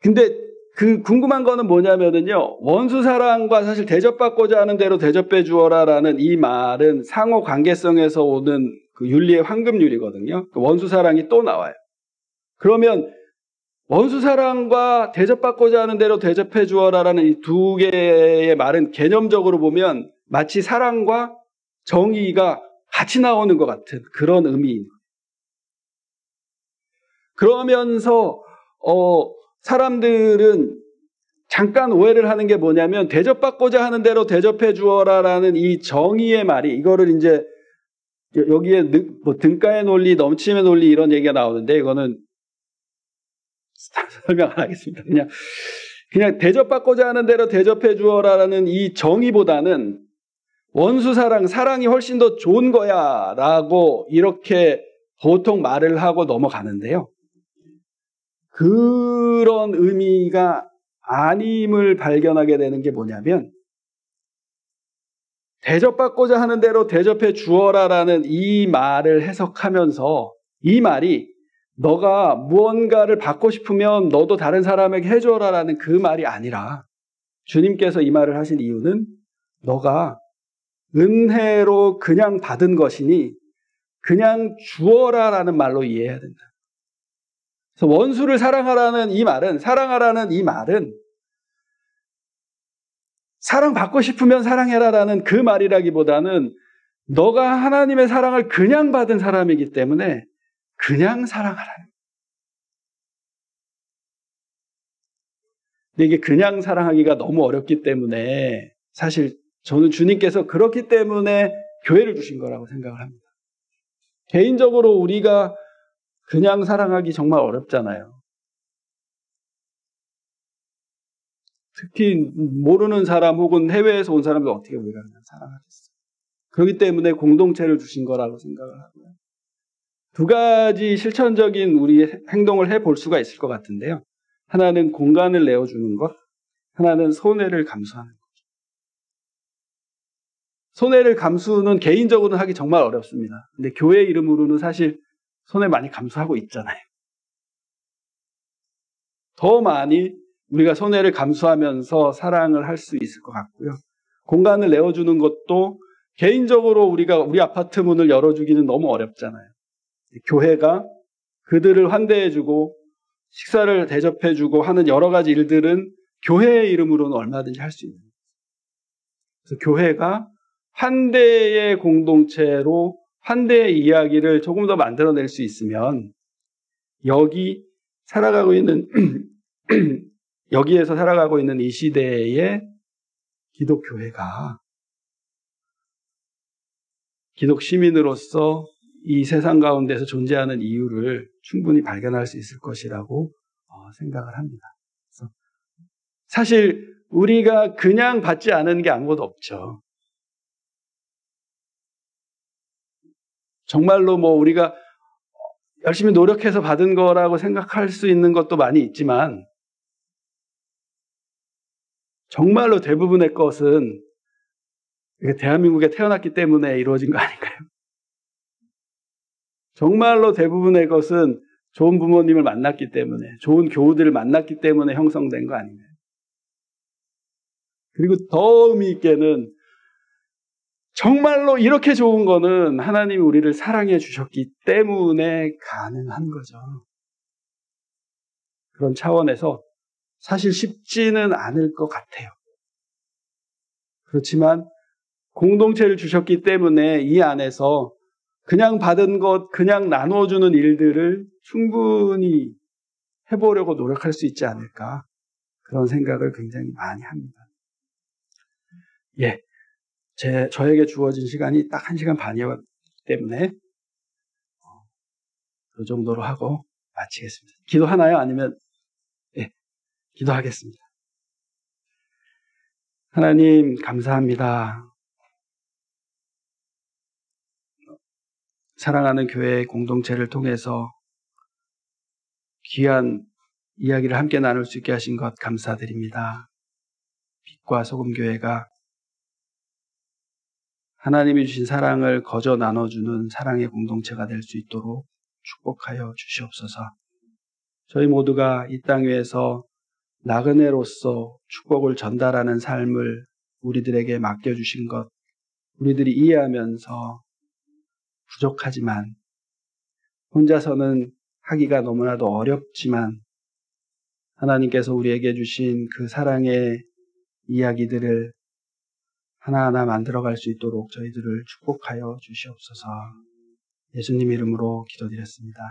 근데 그 궁금한 거는 뭐냐면은요, 원수 사랑과 사실 대접받고자 하는 대로 대접해 주어라라는 이 말은 상호 관계성에서 오는 그 윤리의 황금률이거든요. 원수 사랑이 또 나와요. 그러면 원수 사랑과 대접받고자 하는 대로 대접해 주어라라는 이 두 개의 말은 개념적으로 보면 마치 사랑과 정의가 같이 나오는 것 같은 그런 의미입니다. 그러면서 사람들은 잠깐 오해를 하는 게 뭐냐면 대접받고자 하는 대로 대접해 주어라라는 이 정의의 말이 이거를 이제 여기에 뭐 등가의 논리, 넘침의 논리 이런 얘기가 나오는데 이거는 설명 안 하겠습니다. 그냥 대접받고자 하는 대로 대접해 주어라라는 이 정의보다는 원수 사랑이 훨씬 더 좋은 거야 라고 이렇게 보통 말을 하고 넘어가는데요. 그런 의미가 아님을 발견하게 되는 게 뭐냐면 대접받고자 하는 대로 대접해 주어라라는 이 말을 해석하면서 이 말이 너가 무언가를 받고 싶으면 너도 다른 사람에게 해줘라라는 그 말이 아니라 주님께서 이 말을 하신 이유는 너가 은혜로 그냥 받은 것이니 그냥 주어라라는 말로 이해해야 된다. 그래서 원수를 사랑하라는 이 말은 사랑받고 싶으면 사랑해라라는 그 말이라기보다는 너가 하나님의 사랑을 그냥 받은 사람이기 때문에 그냥 사랑하라는. 근데 이게 그냥 사랑하기가 너무 어렵기 때문에 사실 저는 주님께서 그렇기 때문에 교회를 주신 거라고 생각을 합니다. 개인적으로 우리가 그냥 사랑하기 정말 어렵잖아요. 특히 모르는 사람 혹은 해외에서 온 사람들 어떻게 우리가 그냥 사랑하겠어요. 그렇기 때문에 공동체를 주신 거라고 생각을 하고요. 두 가지 실천적인 우리 행동을 해볼 수가 있을 것 같은데요. 하나는 공간을 내어주는 것, 하나는 손해를 감수하는 것. 손해를 감수는 개인적으로는 하기 정말 어렵습니다. 근데 교회 이름으로는 사실 손해 많이 감수하고 있잖아요. 더 많이 우리가 손해를 감수하면서 사랑을 할 수 있을 것 같고요. 공간을 내어주는 것도 개인적으로 우리가 우리 아파트 문을 열어주기는 너무 어렵잖아요. 교회가 그들을 환대해주고 식사를 대접해주고 하는 여러 가지 일들은 교회의 이름으로는 얼마든지 할 수 있는 거예요. 그래서 교회가 환대의 공동체로 환대의 이야기를 조금 더 만들어낼 수 있으면 여기에서 살아가고 있는 이 시대의 기독교회가 기독 시민으로서 이 세상 가운데서 존재하는 이유를 충분히 발견할 수 있을 것이라고 생각을 합니다. 그래서 사실 우리가 그냥 받지 않은 게 아무것도 없죠. 정말로 우리가 열심히 노력해서 받은 거라고 생각할 수 있는 것도 많이 있지만 정말로 대부분의 것은 대한민국에 태어났기 때문에 이루어진 거 아닌가요? 정말로 대부분의 것은 좋은 부모님을 만났기 때문에, 좋은 교우들을 만났기 때문에 형성된 거 아닌가요? 그리고 더 의미 있게는 정말로 이렇게 좋은 거는 하나님이 우리를 사랑해 주셨기 때문에 가능한 거죠. 그런 차원에서 사실 쉽지는 않을 것 같아요. 그렇지만 공동체를 주셨기 때문에 이 안에서 그냥 받은 것, 그냥 나눠주는 일들을 충분히 해보려고 노력할 수 있지 않을까, 그런 생각을 굉장히 많이 합니다. 예, 저에게 주어진 시간이 딱 1시간 반이었기 때문에 이 정도로 하고 마치겠습니다. 기도하나요? 아니면 기도하겠습니다. 하나님 감사합니다. 사랑하는 교회 공동체를 통해서 귀한 이야기를 함께 나눌 수 있게 하신 것 감사드립니다. 빛과 소금 교회가 하나님이 주신 사랑을 거저 나눠주는 사랑의 공동체가 될 수 있도록 축복하여 주시옵소서. 저희 모두가 이 땅 위에서 나그네로서 축복을 전달하는 삶을 우리들에게 맡겨주신 것, 우리들이 이해하면서 부족하지만, 혼자서는 하기가 너무나도 어렵지만 하나님께서 우리에게 주신 그 사랑의 이야기들을 하나하나 만들어갈 수 있도록 저희들을 축복하여 주시옵소서. 예수님 이름으로 기도드렸습니다.